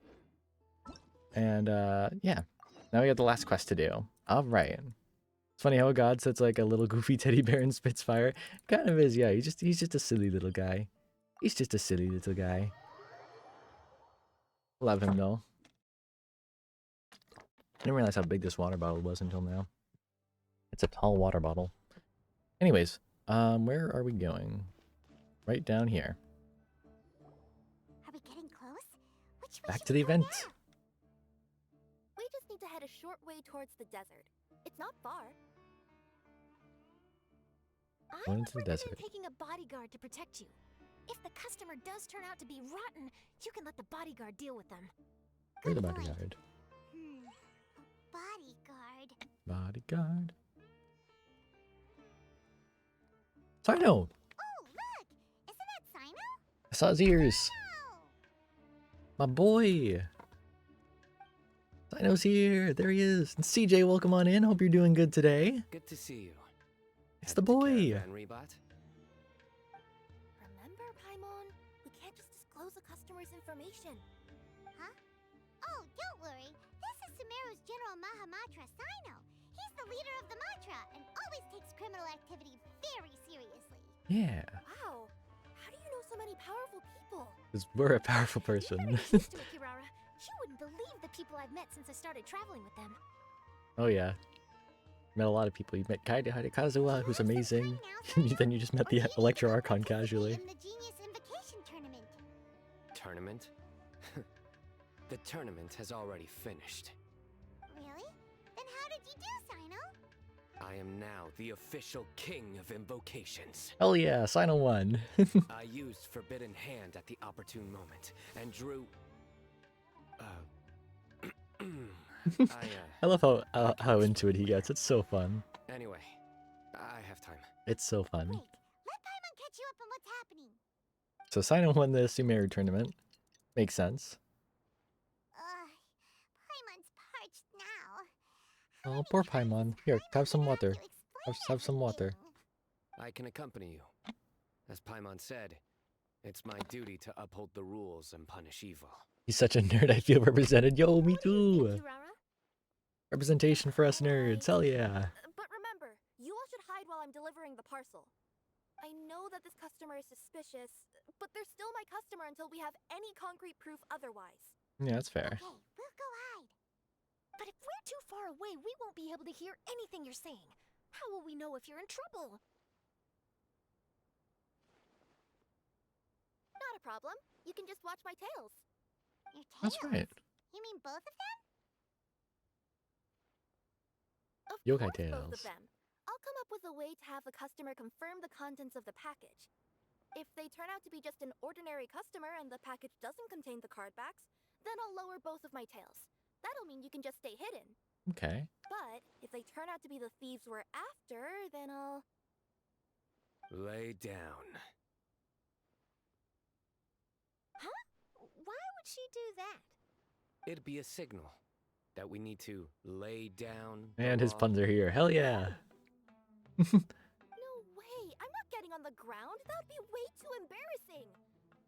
And yeah, now we got the last quest to do. All right. It's funny how a god sits like a little goofy teddy bear in Spitfire. Kind of is, yeah. He's just a silly little guy. He's just a silly little guy. Love him though. I didn't realize how big this water bottle was until now. It's a tall water bottle. Anyways, where are we going? Right down here. Are we getting close? Which way Back should to we the go event. now? We just need to head a short way towards the desert. It's not far. I Going would to the recommend desert. taking a bodyguard to protect you. If the customer does turn out to be rotten, you can let the bodyguard deal with them. Where's the Good point. bodyguard? Bodyguard. Bodyguard. Sino! Oh, look! Isn't that Sino? I saw his ears. Oh! My boy. Sino's here. There he is. And CJ, welcome on in. Hope you're doing good today. Good to see you. It's the Headed to boy. Caravan Rebot? Remember, Paimon? We can't just disclose a customer's information. Huh? Oh, don't worry. This is Sumeru's General Mahamatra, Sino. He's the leader of the Matra and always takes criminal activity very seriously. Yeah. Wow. How do you know so many powerful people? Because we're a powerful You better person. get used to it, Kirara. You wouldn't believe the people I've met since I started traveling with them. Oh, yeah. Met a lot of people. You met Kaede Hidekazuha, who's amazing. Then you just met the Electro Archon casually. In the Genius Invocation Tournament. Tournament? The tournament has already finished. Really? Then how did you do, Sino? I am now the official king of invocations. Hell yeah, Sino won. I used Forbidden Hand at the opportune moment and drew. I love how into it he gets. It's so fun. Anyway, I have time. It's so fun. Wait, let Paimon catch you up on what's happening. So Sino won the Sumeru tournament. Makes sense. Paimon's parched now. Oh, poor Paimon. Here, have some water. Have some water. I can accompany you. As Paimon said, it's my duty to uphold the rules and punish evil. He's such a nerd, I feel represented. Yo, me too. Kirara? Representation for us nerds. Hell yeah. But remember, you all should hide while I'm delivering the parcel. I know that this customer is suspicious, but they're still my customer until we have any concrete proof otherwise. Yeah, that's fair. Okay, we'll go hide. But if we're too far away, we won't be able to hear anything you're saying. How will we know if you're in trouble? Not a problem. You can just watch my tails. Your tails? That's right. You mean both of them? Of Yokai course, both tails. of them. I'll come up with a way to have the customer confirm the contents of the package. If they turn out to be just an ordinary customer and the package doesn't contain the card backs, then I'll lower both of my tails. That'll mean you can just stay hidden. Okay. But if they turn out to be the thieves we're after, then I'll... Lay down. Huh? Why would she do that? It'd be a signal that we need to lay down. And his the law. puns are here. Hell yeah. No way! I'm not getting on the ground! That would be way too embarrassing!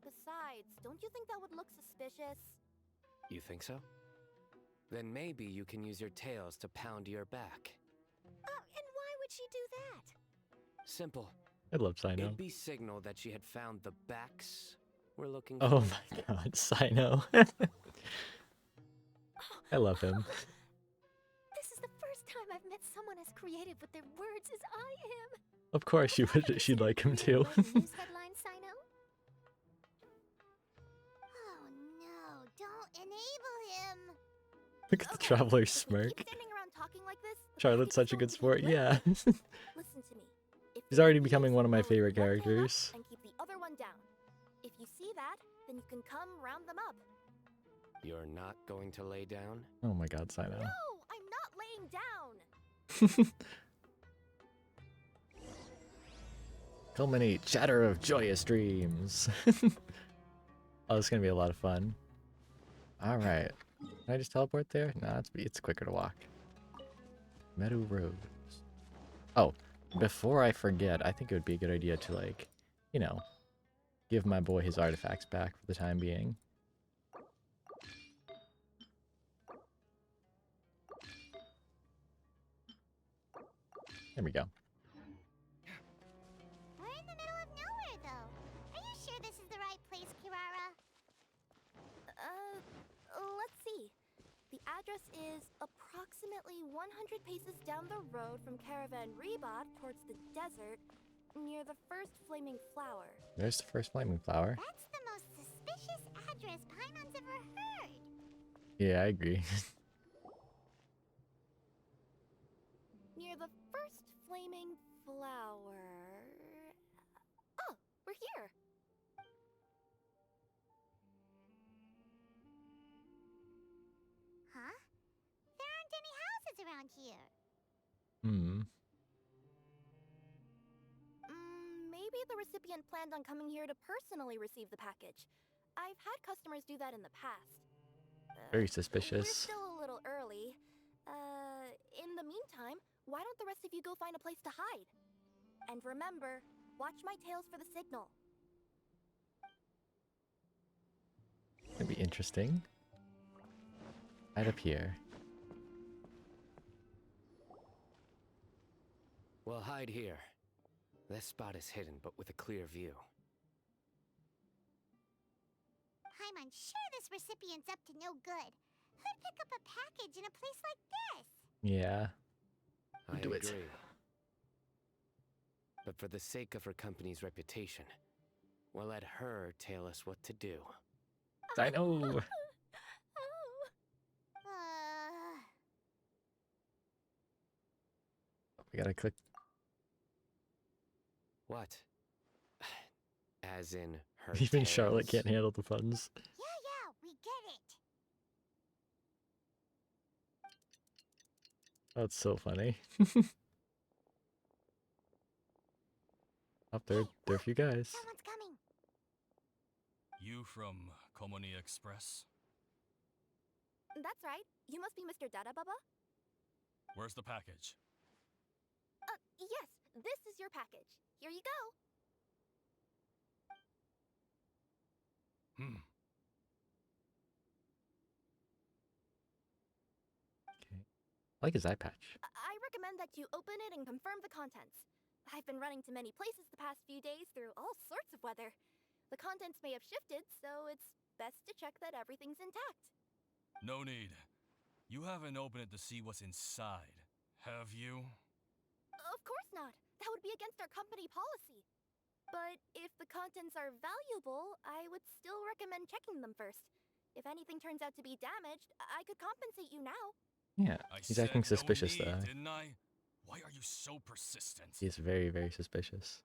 Besides, don't you think that would look suspicious? You think so? Then maybe you can use your tails to pound your back. And why would she do that? Simple. I love Sino. It'd be signal that she had found the backs we're looking Oh for. my god, Sino. I love him. This is the first time I've met someone as creative with their words as I am. Of course she'd like him too. News headline, Sino? Oh no, don't enable him. Look at the Okay, traveler if we smirk. keep standing around talking like this, the Charlotte's package such a won't good be sport. delivered. Yeah. Listen to me. If He's you already see becoming one of my throw favorite one tail up characters. And keep the other one down. If you see that, then you can come round them up. You're not going to lay down? Oh my god, Sino. No, I'm not laying down. So many chatter of joyous dreams. Oh, it's gonna be a lot of fun. Alright. Can I just teleport there? No, it's quicker to walk. Meadow Rose. Oh, before I forget, I think it would be a good idea to, like, you know, give my boy his artifacts back for the time being. There we go. We're in the middle of nowhere, though. Are you sure this is the right place, Kirara? Let's see. The address is approximately 100 paces down the road from Caravan Reebot towards the desert, near the first flaming flower. There's the first flaming flower. That's the most suspicious address Paimon's ever heard. Yeah, I agree. Near the first flaming flower. Oh, we're here. Huh? There aren't any houses around here. Hmm. Maybe the recipient planned on coming here to personally receive the package. I've had customers do that in the past. Very We're suspicious. still a little early. In the meantime, why don't the rest of you go find a place to hide? And remember, watch my tails for the signal. That'd be interesting. Right up here. We'll hide here. This spot is hidden, but with a clear view. Paimon's sure this recipient's up to no good. Who'd pick up a package in a place like this? Yeah. I Do it. agree. But for the sake of her company's reputation, we'll let her tell us what to do. I know. Uh, We gotta click. What? As in her Even Charlotte tails? can't handle the puns. yeah, we get it. That's so funny. Up there, there are a few guys. Someone's coming. You from Komoni Express? That's right. You must be Mr. Dada Baba? Where's the package? Yes, this is your package. Here you go. Hmm. Okay. I like his eye patch. I recommend that you open it and confirm the contents. I've been running to many places the past few days through all sorts of weather. The contents may have shifted, so it's best to check that everything's intact. No need. You haven't opened it to see what's inside, have you? Of course not. That would be against our company policy. But if the contents are valuable, I would still recommend checking them first. If anything turns out to be damaged, I could compensate you now. Yeah, I he's said acting no suspicious need, though. didn't I? Why are you so persistent? He's very, very suspicious.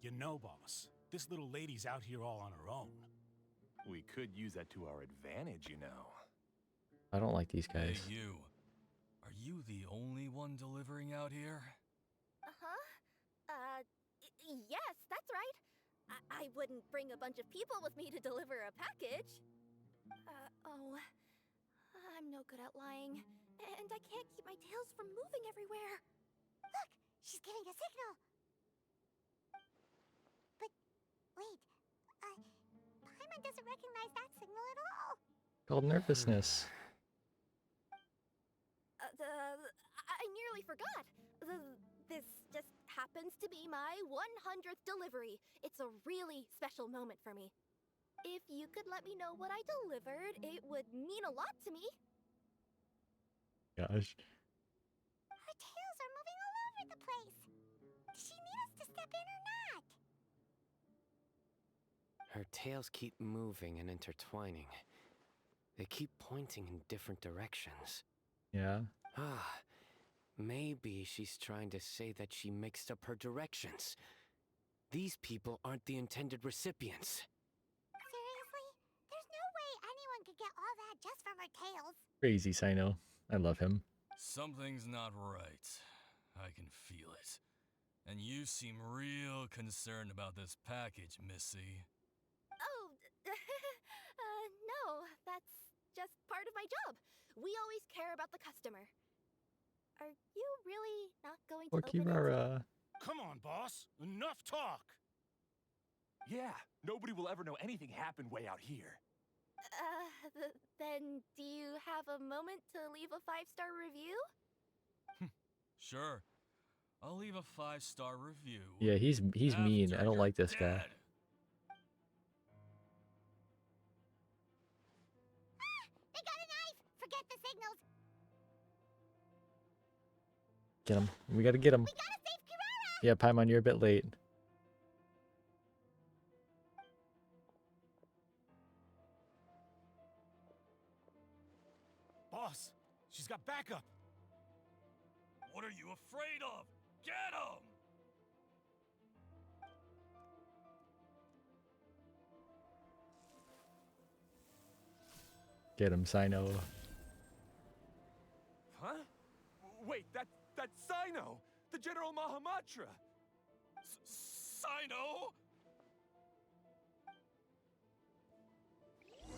You know, boss, this little lady's out here all on her own. We could use that to our advantage, you know. I don't like these Hey, guys. you. Are you the only one delivering out here? Uh-huh. Yes, that's right. I wouldn't bring a bunch of people with me to deliver a package. I'm no good at lying. And I can't keep my tails from moving everywhere. Look, she's giving a signal. But wait, Paimon doesn't recognize that signal at all. Called nervousness. I nearly forgot. This just happens to be my 100th delivery. It's a really special moment for me. If you could let me know what I delivered, it would mean a lot to me. Gosh. Her tails are moving all over the place. Does she need us to step in or not? Her tails keep moving and intertwining. They keep pointing in different directions. Yeah. Ah, maybe she's trying to say that she mixed up her directions. These people aren't the intended recipients. Seriously? There's no way anyone could get all that just from her tails. Crazy Sino. I love him. Something's not right. I can feel it. And you seem real concerned about this package, Missy. Oh, no, that's just part of my job. We always care about the customer. Are you really not going to Or open it? Kirara. Come on, boss. Enough talk. Yeah, nobody will ever know anything happened way out here. Then do you have a moment to leave a 5-star review? Sure. I'll leave a 5-star review. Yeah, he's mean. I after don't you're like this guy. dead. They got a knife! Forget the signals! Get him. We gotta get him. We gotta save Kirara! Yeah, Paimon, you're a bit late. Boss, she's got backup. What are you afraid of? Get him! Get him, Sino. Huh? Wait, that's Sino, the General Mahamatra. Sino?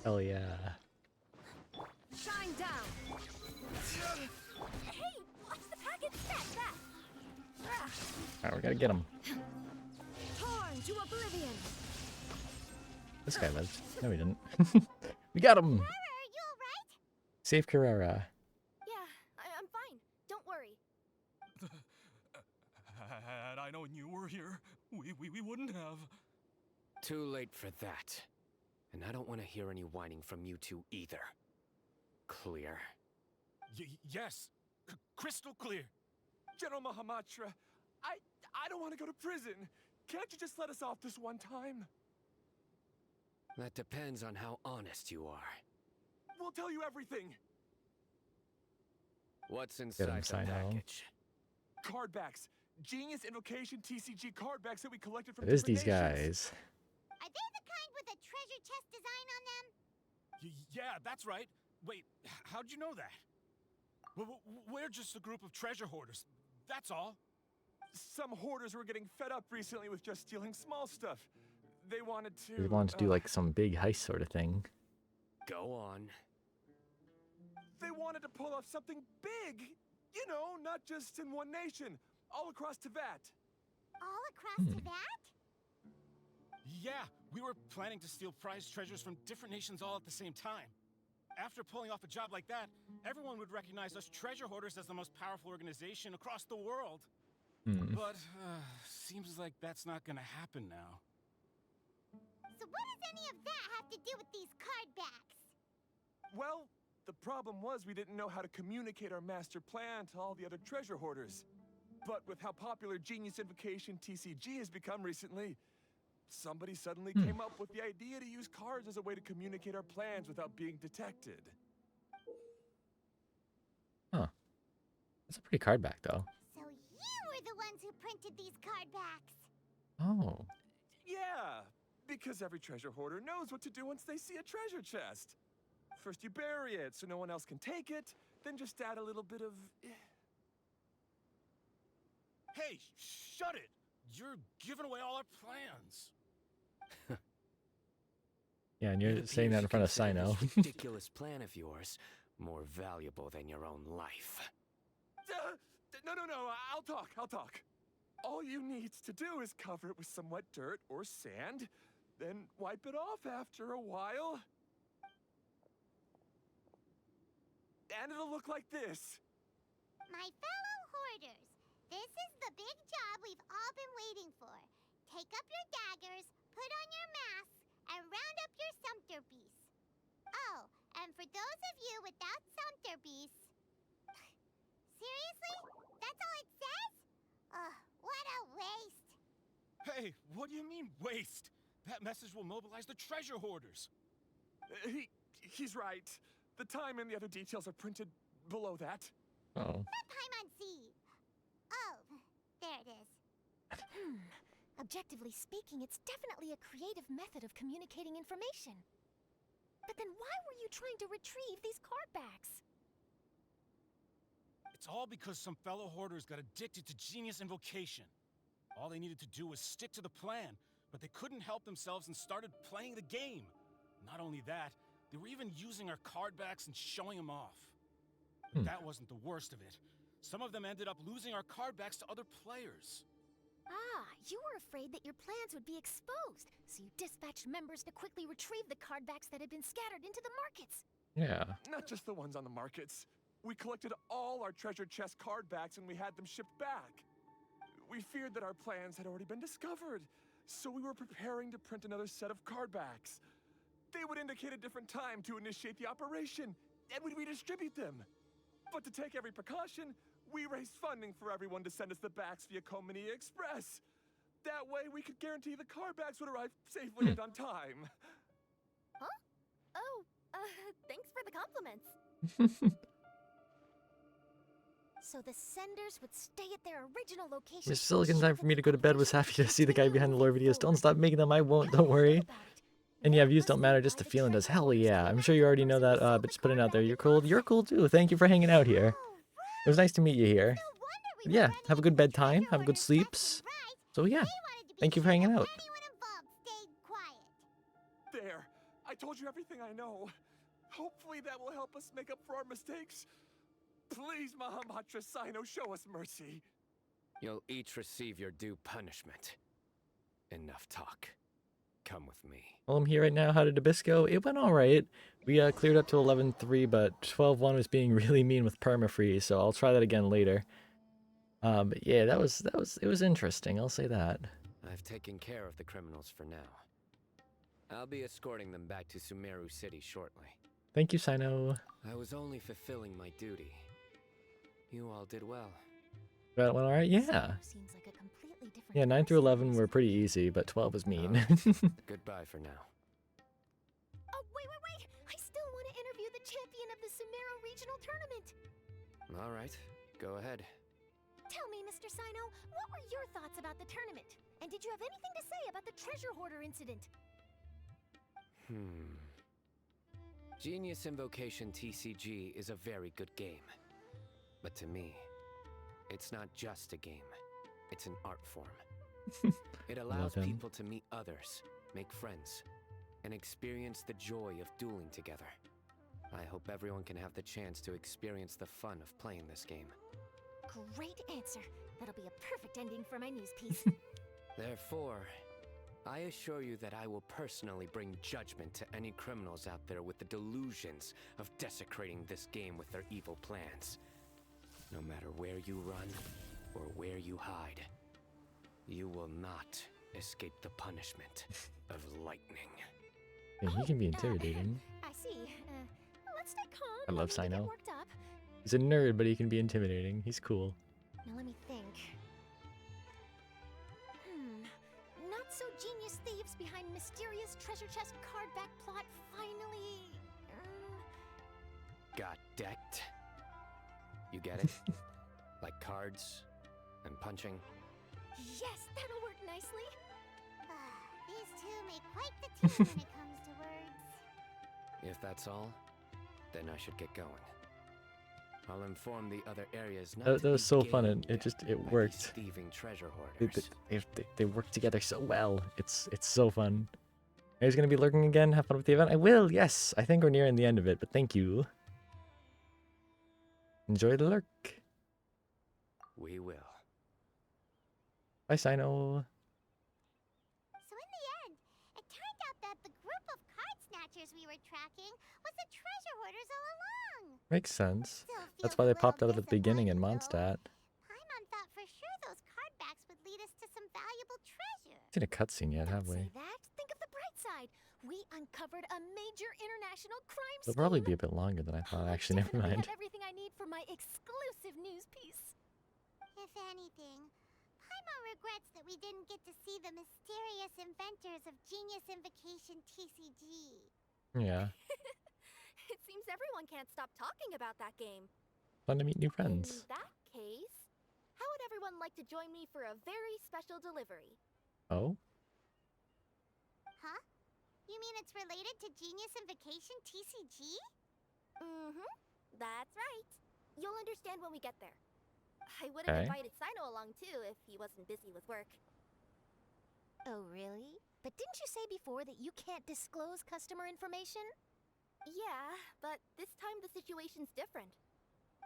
Hell yeah. Shine down! Hey, watch the package set back! Alright, we gotta get him. Torn to oblivion! This guy lived. No, he didn't. We got him! Kirara, are you alright? Save Kirara. Yeah, I'm fine. Don't worry. Had I known you were here, we wouldn't have. Too late for that. And I don't want to hear any whining from you two either. Clear? Yes. Crystal clear. General Mahamatra, I don't want to go to prison. Can't you just let us off this one time? That depends on how honest you are. We'll tell you everything. What's him, inside the Sino. package? Card backs. Genius Invocation TCG card backs that we collected from It is different these nations. guys. Are they the kind with a treasure chest design on them? Yeah, that's right. Wait, how'd you know that? We're just a group of treasure hoarders. That's all. Some hoarders were getting fed up recently with just stealing small stuff. They wanted to... They wanted to do like some big heist sort of thing. Go on. They wanted to pull off something big. You know, not just in one nation. All across Teyvat. All across Teyvat? Yeah, we were planning to steal prized treasures from different nations all at the same time. After pulling off a job like that, everyone would recognize us treasure hoarders as the most powerful organization across the world. But, seems like that's not gonna happen now. So what does any of that have to do with these card backs? Well, the problem was we didn't know how to communicate our master plan to all the other treasure hoarders. But with how popular Genius Invocation TCG has become recently, somebody suddenly came up with the idea to use cards as a way to communicate our plans without being detected. Huh. That's a pretty card back though. So you were the ones who printed these card backs. Oh. Yeah, because every treasure hoarder knows what to do once they see a treasure chest. First you bury it so no one else can take it, then just add a little bit of... Hey, shut it! You're giving away all our plans. Yeah, and It you're saying that in appears front of you consider Sino. this ridiculous plan of yours more valuable than your own life. No, I'll talk. All you need to do is cover it with some wet dirt or sand, then wipe it off after a while. And it'll look like this. My fellow hoarders, this is the big job we've all been waiting for. Take up your daggers, put on your masks, and round up your sumpter beasts. Oh, and for those of you without sumpter beasts... Seriously? That's all it says? Ugh, what a waste. Hey, what do you mean, waste? That message will mobilize the treasure hoarders. He's right. The time and the other details are printed below that. Oh. Let Paimon see. Oh, there it is. Objectively speaking, it's definitely a creative method of communicating information. But then why were you trying to retrieve these card backs? It's all because some fellow hoarders got addicted to Genius Invocation. All they needed to do was stick to the plan, but they couldn't help themselves and started playing the game. Not only that, they were even using our card backs and showing them off. But that wasn't the worst of it. Some of them ended up losing our card backs to other players. Ah, you were afraid that your plans would be exposed, so you dispatched members to quickly retrieve the card backs that had been scattered into the markets. Yeah. Not just the ones on the markets. We collected all our treasure chest card backs and we had them shipped back. We feared that our plans had already been discovered, so we were preparing to print another set of card backs. They would indicate a different time to initiate the operation, and we'd redistribute them. But to take every precaution, we raised funding for everyone to send us the backs via Komini Express. That way, we could guarantee the card backs would arrive safely and on time. Huh? Oh, thanks for the compliments. So the senders would stay at their original location. Miss Silicon, time for me to go to bed. Was happy to see the guy behind the lore videos. Don't stop making them. I won't. Don't worry. And yeah, views don't matter. Just the feeling does. Hell yeah. I'm sure you already know that, but just putting it out there. You're cool. You're cool too. Thank you for hanging out here. It was nice to meet you here. Yeah, have a good bedtime. Have a good sleeps. So yeah, thank you for hanging out. There. I told you everything I know. Hopefully that will help us make up for our mistakes. Please, Mahamatra Sino, show us mercy. You'll each receive your due punishment. Enough talk. Come with me. Well, I'm here right now. How did Abyss go? It went alright. We cleared up to 11-3, but 12-1 was being really mean with permafreeze, so I'll try that again later. But yeah, it was interesting, I'll say that. I've taken care of the criminals for now. I'll be escorting them back to Sumeru City shortly. Thank you, Sino. I was only fulfilling my duty. You all did well. That went alright? Yeah. Seems like a completely different Yeah, 9 through person 11 were pretty easy, but 12 was mean. Goodbye for now. Oh, wait! I still want to interview the champion of the Sumeru Regional Tournament. All right, go ahead. Tell me, Mr. Sino, what were your thoughts about the tournament? And did you have anything to say about the treasure hoarder incident? Genius Invocation TCG is a very good game. But to me, it's not just a game. It's an art form. It allows him. people to meet others, make friends, and experience the joy of dueling together. I hope everyone can have the chance to experience the fun of playing this game. Great answer. That'll be a perfect ending for my news piece. Therefore, I assure you that I will personally bring judgment to any criminals out there with the delusions of desecrating this game with their evil plans. No matter where you run or where you hide, you will not escape the punishment of lightning. Yeah, he can be intimidating. I see. Let's stay calm. I love Let me get Sino. worked up. He's a nerd, but he can be intimidating. He's cool. Now let me think. Not so genius thieves behind mysterious treasure chest card back plot finally. Got decked? You get it? Like cards and punching? Yes, that'll work nicely. These two make quite the team when it comes to words. If that's all, then I should get going. I'll inform the other areas not That to was be so fun, gamed and it by these worked. thieving treasure They, hoarders. they work together so well. It's so fun. Are you gonna be lurking again? Have fun with the event? I will, yes. I think we're nearing the end of it, but thank you. Enjoy the lurk. We will. Bye, Sino. So in the end, it turned out that the group of card snatchers we were tracking was the treasure hoarders all along. Makes sense. Still That's feels why a they popped out little at the beginning in disappointing, though. Mondstadt. Paimon thought for sure those card backs would lead us to some valuable treasure. Seen a cutscene yet, have Don't we? say that. Think of the bright side. We uncovered a major international crime It'll scheme. probably be a bit longer than I thought. I Actually, never definitely mind. have everything I need for my exclusive news piece. If anything, Paimon regrets that we didn't get to see the mysterious inventors of Genius Invocation TCG. Yeah, It seems everyone can't stop talking about that game. fun to meet new friends. In that case, how would everyone like to join me for a very special delivery? Oh, Huh? You mean it's related to Genius Invocation TCG? Mm-hmm. That's right. You'll understand when we get there. I would have Okay. invited Sino along too if he wasn't busy with work. Oh, really? But didn't you say before that you can't disclose customer information? Yeah, but this time the situation's different.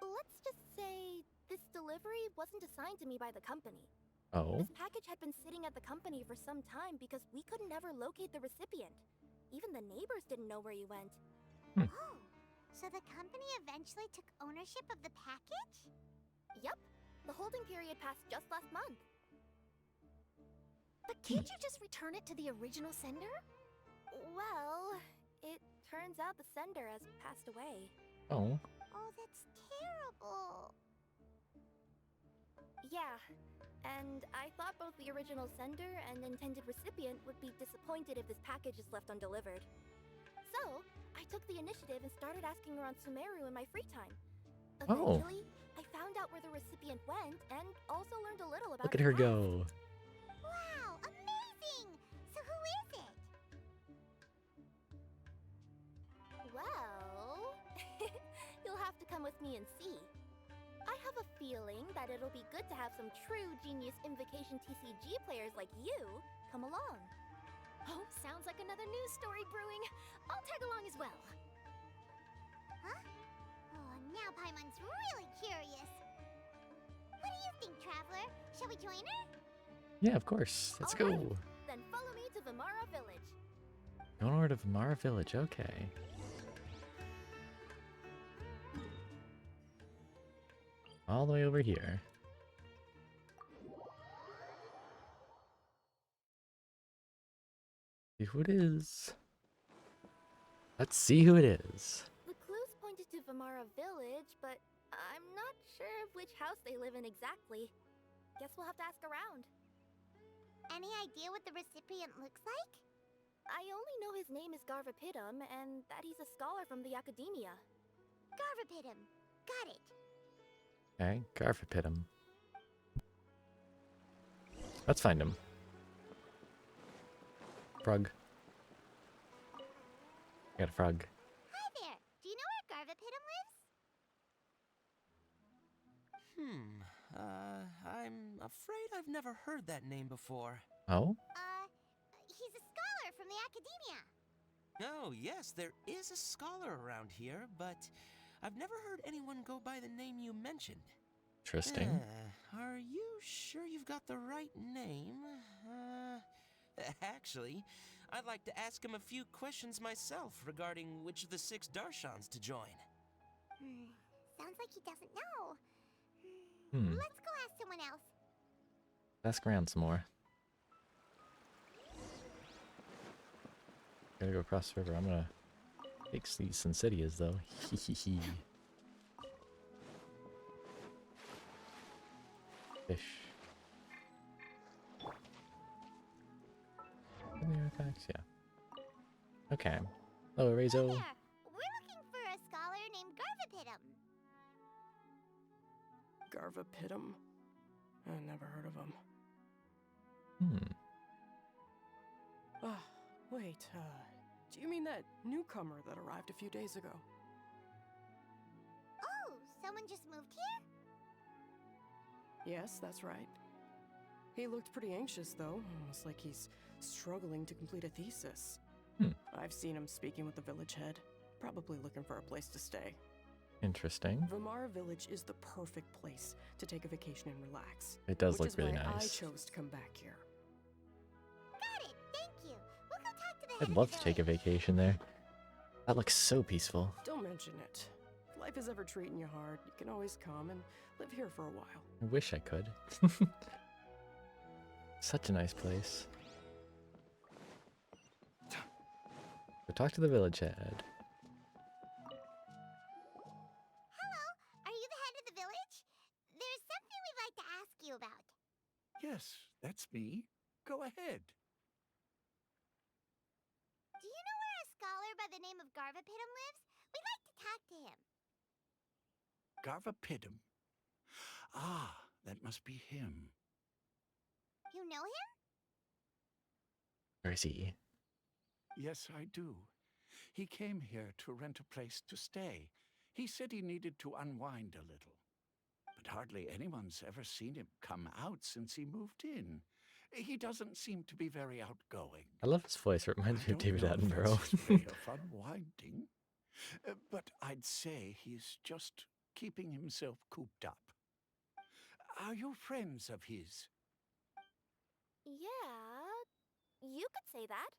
Let's just say this delivery wasn't assigned to me by the company. Oh. This package had been sitting at the company for some time because we could never locate the recipient. Even the neighbors didn't know where he went. Oh, so the company eventually took ownership of the package? Yup, the holding period passed just last month. But can't you just return it to the original sender? Well, it turns out the sender has passed away. Oh. Oh, that's terrible. Yeah, and I thought both the original sender and intended recipient would be disappointed if this package is left undelivered. So, I took the initiative and started asking around Sumeru in my free time. Oh. Eventually, I found out where the recipient went and also learned a little about Look at his her past. go. Wow, amazing! So who is it? Well, you'll have to come with me and see. I have a feeling that it'll be good to have some true genius Invocation TCG players like you come along. Oh, sounds like another news story brewing. I'll tag along as well. Huh? Oh, now Paimon's really curious. What do you think, Traveler? Shall we join her? Yeah, of course. Let's go. Alright. Then follow me to Vimara Village. Going over to Vimara Village. Okay. All the way over here. See who it is. Let's see who it is. The clues pointed to Vimara Village, but I'm not sure of which house they live in exactly. Guess we'll have to ask around. Any idea what the recipient looks like? I only know his name is Garvapitum and that he's a scholar from the Academia. Garvapitum. Got it. Okay, Garfapitum. Let's find him. Frog. Got a frog. Hi there. Do you know where Garvapitum lives? I'm afraid I've never heard that name before. Oh? He's a scholar from the Academia. Oh, yes, there is a scholar around here, but I've never heard anyone go by the name you mentioned. Interesting. Are you sure you've got the right name? Actually, I'd like to ask him a few questions myself regarding which of the 6 Darshans to join. Sounds like he doesn't know. Hmm. Let's go ask someone else. Ask around some more. Gotta go across the river. I'm gonna take these Sensidias though. Hehehe. Fish. Any artifacts? Yeah. Okay. Hello, Hey Rezo. there. We're looking for a scholar named Garvapitum. Garvapitum? I never heard of him. Hmm. Wait, do you mean that newcomer that arrived a few days ago? Oh, someone just moved here? Yes, that's right. He looked pretty anxious, though, almost like he's struggling to complete a thesis. I've seen him speaking with the village head, probably looking for a place to stay. Interesting. Vimara Village is the perfect place to take a vacation and relax. It does which look is really why nice. I chose to come back here. Got it. Thank you. We'll go talk to the head I'd of love the to take a village. vacation there. That looks so peaceful. Don't mention it. If life is ever treating you hard, you can always come and live here for a while. I wish I could. Such a nice place. Go talk to the village head. Hello, are you the head of the village? There's something we'd like to ask you about. Yes, that's me. Go ahead. Do you know where a scholar by the name of Garvapitum lives? We'd like to talk to him. Garvapitum. Ah, that must be him. You know him? Where is he? Yes, I do. He came here to rent a place to stay. He said he needed to unwind a little. but hardly anyone's ever seen him come out since he moved in. He doesn't seem to be very outgoing. I love his voice. It reminds I me of don't David know if Attenborough. that's his way of unwinding, but I'd say he's just keeping himself cooped up. Are you friends of his? Yeah, you could say that.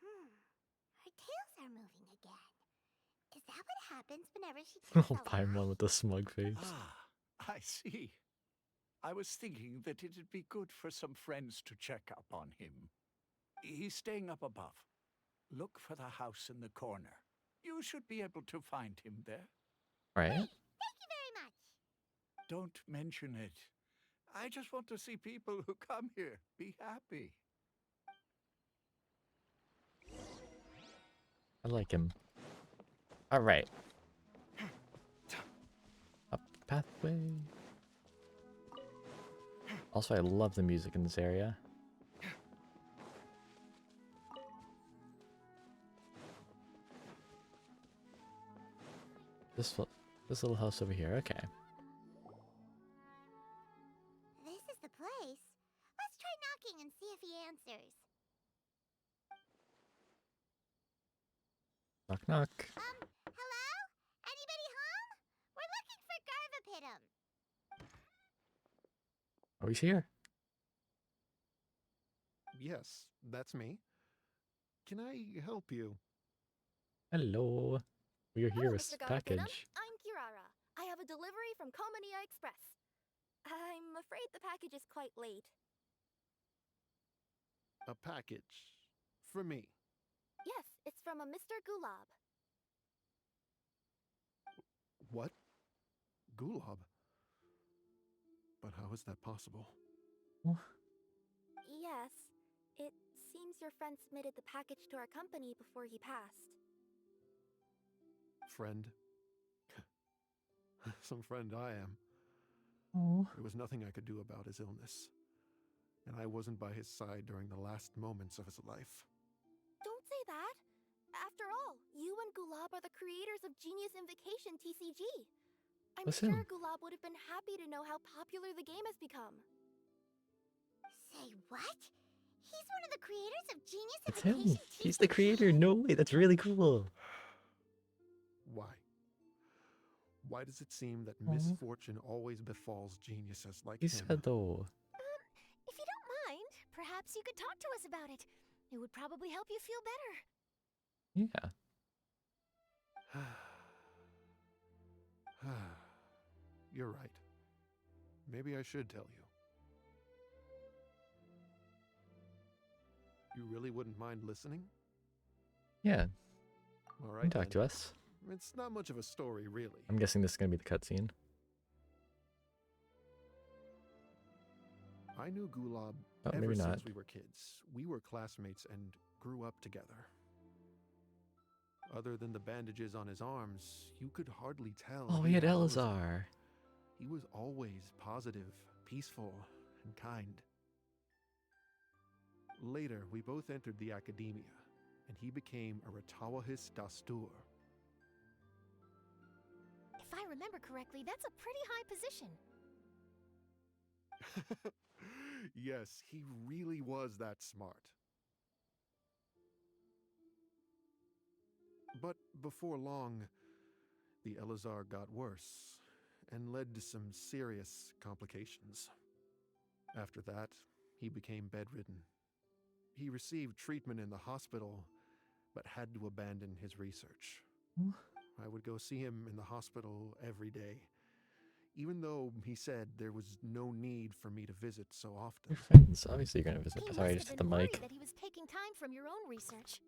Her tails are moving again. Is that what happens whenever she takes Oh, a Paimon laugh? with the smug face. Ah, I see. I was thinking that it'd be good for some friends to check up on him. He's staying up above. Look for the house in the corner. You should be able to find him there. Right? Thank you very much. Don't mention it. I just want to see people who come here be happy. I like him. Alright. Up the pathway. Also, I love the music in this area. This little house over here, okay. This is the place. Let's try knocking and see if he answers. Knock knock. Hello? Anybody home? We're looking for Garvapitum. Oh, he's here. Yes, that's me. Can I help you? Hello. We are here Hello, with Mr. a Garvapitum. package. I'm Kirara. I have a delivery from Komania Express. I'm afraid the package is quite late. A package. For me. Yes, it's from a Mr. Gulab. What? Gulab? But how is that possible? Yes, it seems your friend submitted the package to our company before he passed. Friend? Some friend I am. Oh. There was nothing I could do about his illness. And I wasn't by his side during the last moments of his life. Don't say that. After all, you and Gulab are the creators of Genius Invocation TCG. I'm Listen. sure Gulab would have been happy to know how popular the game has become. Say what? He's one of the creators of Genius It's him. Invocation He's the TCG? creator. No way. That's really cool. Why? Why does it seem that Aw. misfortune always befalls geniuses like He him? said though. If you don't mind, perhaps you could talk to us about it. It would probably help you feel better. Yeah. You're right. Maybe I should tell you. You really wouldn't mind listening? Yeah. All You right. can talk then. to us. It's not much of a story, really. I'm guessing this is gonna be the cutscene. I knew Gulab Oh, ever maybe since not. we were kids. We were classmates and grew up together. Other than the bandages on his arms, you could hardly tell. Oh, we had was- Elazar. He was always positive, peaceful, and kind. Later, we both entered the academia, and he became a Ratawahis Dastur. If I remember correctly, that's a pretty high position. Yes, he really was that smart. But before long, the Elazar got worse and led to some serious complications. After that, he became bedridden. He received treatment in the hospital, but had to abandon his research. I would go see him in the hospital every day, even though he said there was no need for me to visit so often. Your friends. Obviously, you're gonna visit. He Sorry, I must just have hit the been worried mic. that he was taking time from your own research.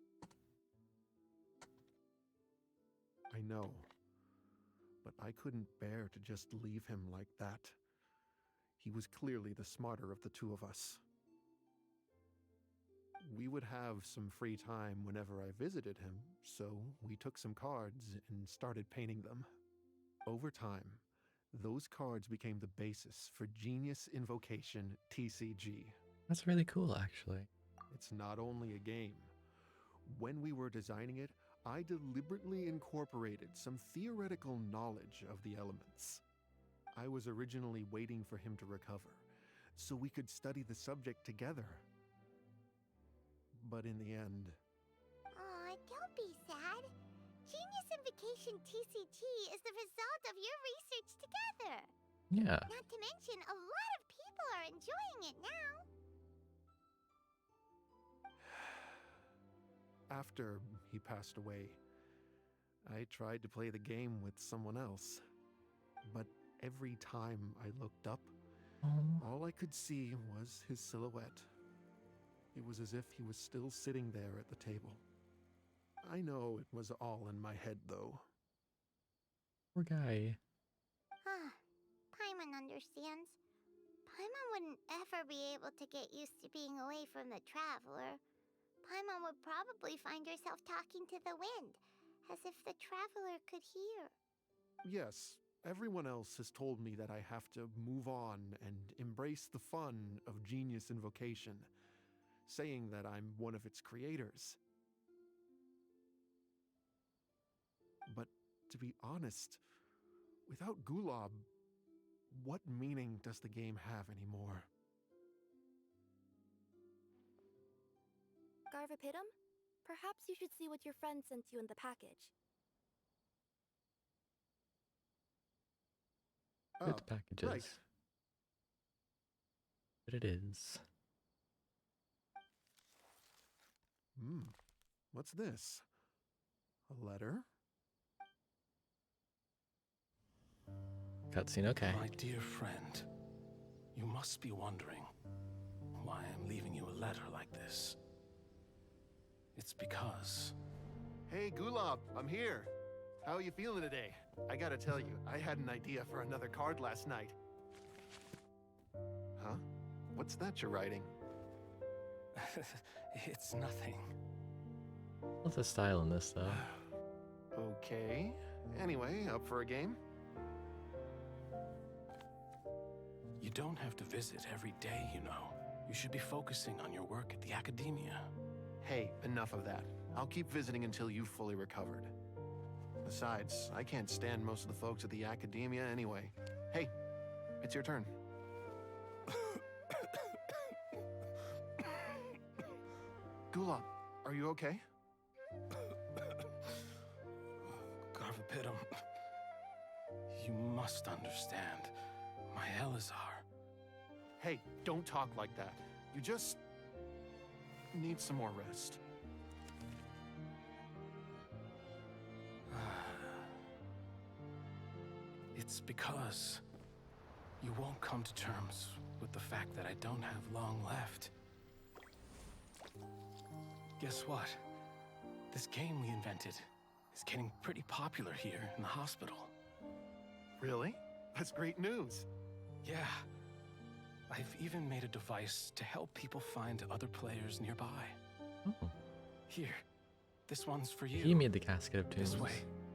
I know, but I couldn't bear to just leave him like that. He was clearly the smarter of the two of us. We would have some free time whenever I visited him, so we took some cards and started painting them. Over time, those cards became the basis for Genius Invocation TCG. That's really cool, actually. It's not only a game. When we were designing it, I deliberately incorporated some theoretical knowledge of the elements. I was originally waiting for him to recover, so we could study the subject together. But in the end... Aw, don't be sad. Genius Invocation TCG is the result of your research together. Yeah. Not to mention, a lot of people are enjoying it now. After he passed away, I tried to play the game with someone else. But every time I looked up, all I could see was his silhouette. It was as if he was still sitting there at the table. I know it was all in my head, though. Poor guy. Paimon understands. Paimon wouldn't ever be able to get used to being away from the Traveler. Paimon would probably find herself talking to the wind, as if the Traveler could hear. Yes, everyone else has told me that I have to move on and embrace the fun of Genius Invocation, saying that I'm one of its creators. But to be honest, without Gulob, what meaning does the game have anymore? Garvapidum? Perhaps you should see what your friend sent you in the package. Good packages. Right. But it is. What's this? A letter? Cutscene, okay. My dear friend, you must be wondering why I'm leaving you a letter like this. It's because... Hey, Gulob, I'm here. How are you feeling today? I gotta tell you, I had an idea for another card last night. Huh? What's that you're writing? It's nothing. What's the style in this, though? Okay. Anyway, up for a game? You don't have to visit every day, you know. You should be focusing on your work at the academia. Hey, enough of that. I'll keep visiting until you've fully recovered. Besides, I can't stand most of the folks at the academia anyway. Hey, it's your turn. Gulob, are you okay? Garvapidum, you must understand. My Elazar. Hey, don't talk like that. You just need some more rest. It's because you won't come to terms with the fact that I don't have long left. Guess what? This game we invented is getting pretty popular here in the hospital. Really? That's great news. Yeah. I've even made a device to help people find other players nearby. Oh. Here, this one's for you. He made the Casket of Tones. This way,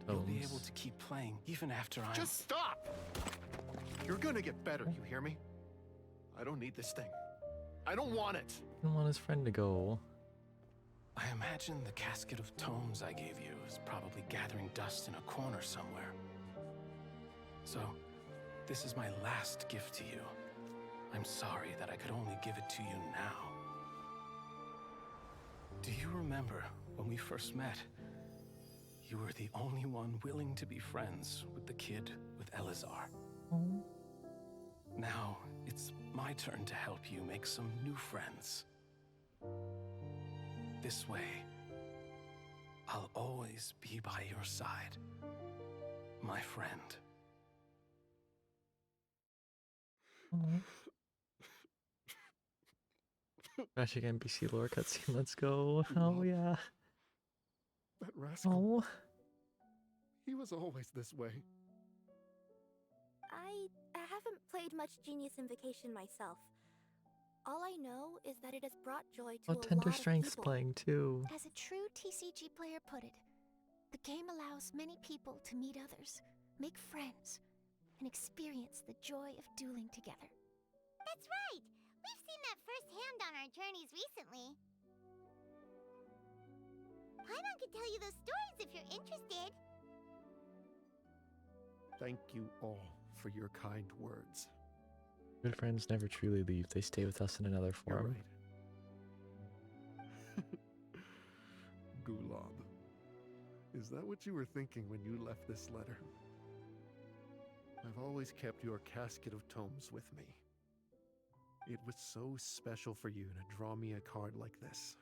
you'll be able to keep playing even after I'm... Just stop! You're gonna get better, you hear me? I don't need this thing. I don't want it! He didn't want his friend to go. I imagine the Casket of Tomes I gave you is probably gathering dust in a corner somewhere. So, this is my last gift to you. I'm sorry that I could only give it to you now. Do you remember when we first met? You were the only one willing to be friends with the kid with Elazar. Now, it's my turn to help you make some new friends. This way, I'll always be by your side, my friend. Magic NPC lore cutscene, let's go. Oh yeah. That rascal. Oh. He was always this way. I haven't played much Genius Invocation myself. All I know is that it has brought joy to Oh, a lot Tender of Strength's people. playing too. As a true TCG player put it, the game allows many people to meet others, make friends, and experience the joy of dueling together. That's right! We've seen that firsthand on our journeys recently. Paimon could tell you those stories if you're interested. Thank you all for your kind words. Good friends never truly leave. They stay with us in another You're form. right. Gulob. Is that what you were thinking when you left this letter? I've always kept your casket of tomes with me. It was so special for you to draw me a card like this.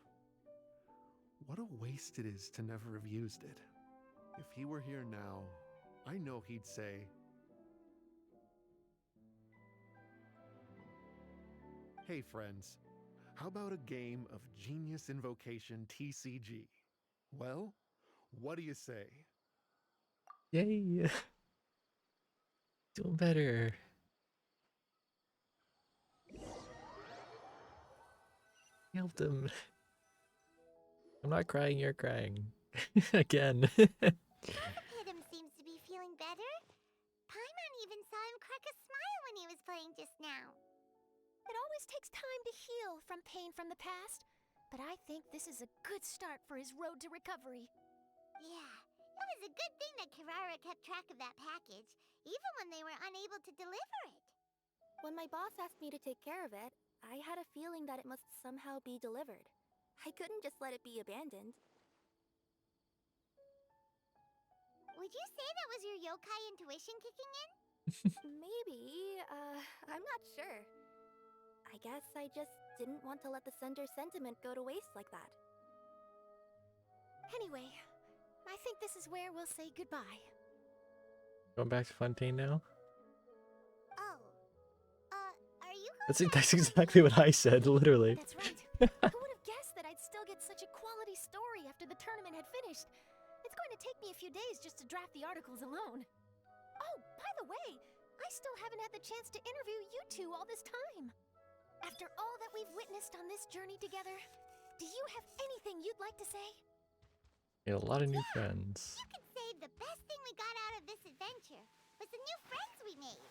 What a waste it is to never have used it. If he were here now, I know he'd say, "Hey friends, how about a game of Genius Invocation TCG? Well, what do you say?" Yay! Doing better. Helped him. I'm not crying, you're crying. Again. Hidden seems to be feeling better. Paimon even saw him crack a smile when he was playing just now. It always takes time to heal from pain from the past, but I think this is a good start for his road to recovery. Yeah, it was a good thing that Kirara kept track of that package, even when they were unable to deliver it. When my boss asked me to take care of it, I had a feeling that it must somehow be delivered. I couldn't just let it be abandoned. Would you say that was your yokai intuition kicking in? Maybe, I'm not sure. I guess I just didn't want to let the sender's sentiment go to waste like that. Anyway, I think this is where we'll say goodbye. Going back to Fontaine now? Oh. Are you That's exactly what I said, literally. That's right. Who would have guessed that I'd still get such a quality story after the tournament had finished? It's going to take me a few days just to draft the articles alone. Oh, by the way, I still haven't had the chance to interview you two all this time. After all that we've witnessed on this journey together, do you have anything you'd like to say? Made a lot of new friends. You could say the best thing we got out of this adventure was the new friends we made.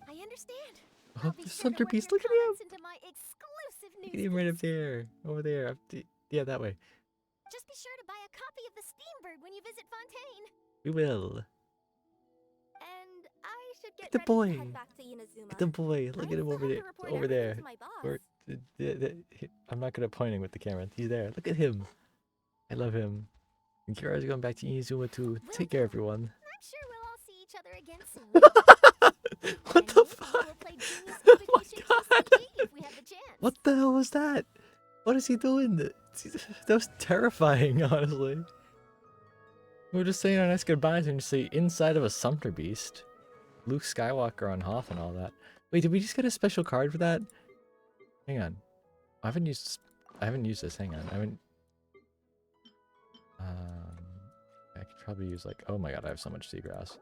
I understand. Oh, the centerpiece, look at him! Into my exclusive Look at him right up there. Over there. Yeah, that way. Just be sure to buy a copy of the Steambird when you visit Fontaine. We will. And I should get The ready boy. to head back to Inazuma. Look at the boy. Look at him over there. Over there. I'm not good at pointing with the camera. He's there. Look at him. I love him. And Kira's going back to Inazuma too. Take care, everyone. I'm sure we'll all see each other again soon. What the fuck? We'll play Genius Oh my Invocation god! TCG if we have the chance. What the hell was that? What is he doing? That was terrifying, honestly. We were just saying our nice goodbyes and just say inside of a Sumter Beast. Luke Skywalker on Hoth and all that. Wait, did we just get a special card for that? Hang on. I haven't used this. Hang on. I haven't. I could probably use like. Oh my god, I have so much seagrass.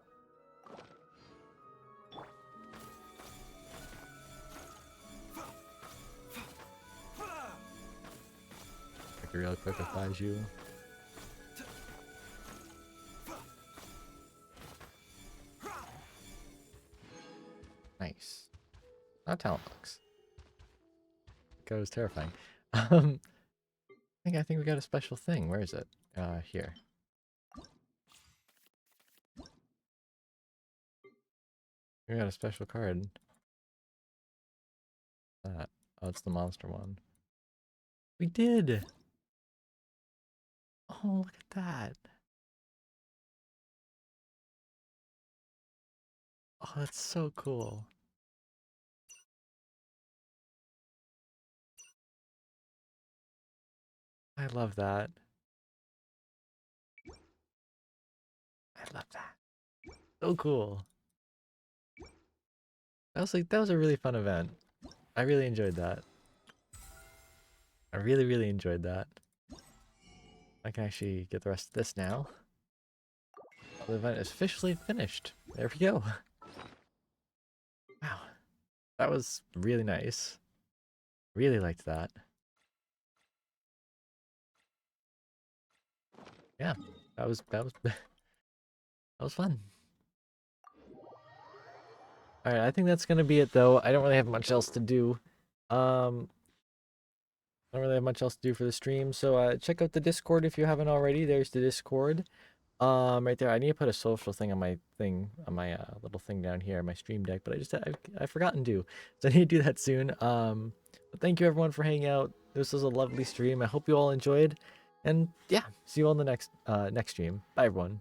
Like really quick with Baiju. Nice. Not talent box. That was terrifying. I think we got a special thing. Where is it? Here. We got a special card. That. Oh, it's the monster one. We did! Oh, look at that. Oh, that's so cool. I love that. I love that. So cool. That was a really fun event. I really enjoyed that. I really, really enjoyed that. I can actually get the rest of this now. The event is officially finished. There we go. Wow. That was really nice. Really liked that. Yeah, that was fun. Alright, I think that's gonna be it though. I don't really have much else to do. I don't really have much else to do for the stream, so check out the Discord if you haven't already. There's the Discord. Right there. I need to put a social thing on my little thing down here, my stream deck, but I've forgotten to. So I need to do that soon. But thank you everyone for hanging out. This was a lovely stream. I hope you all enjoyed. And yeah, see you all in the next stream. Bye everyone.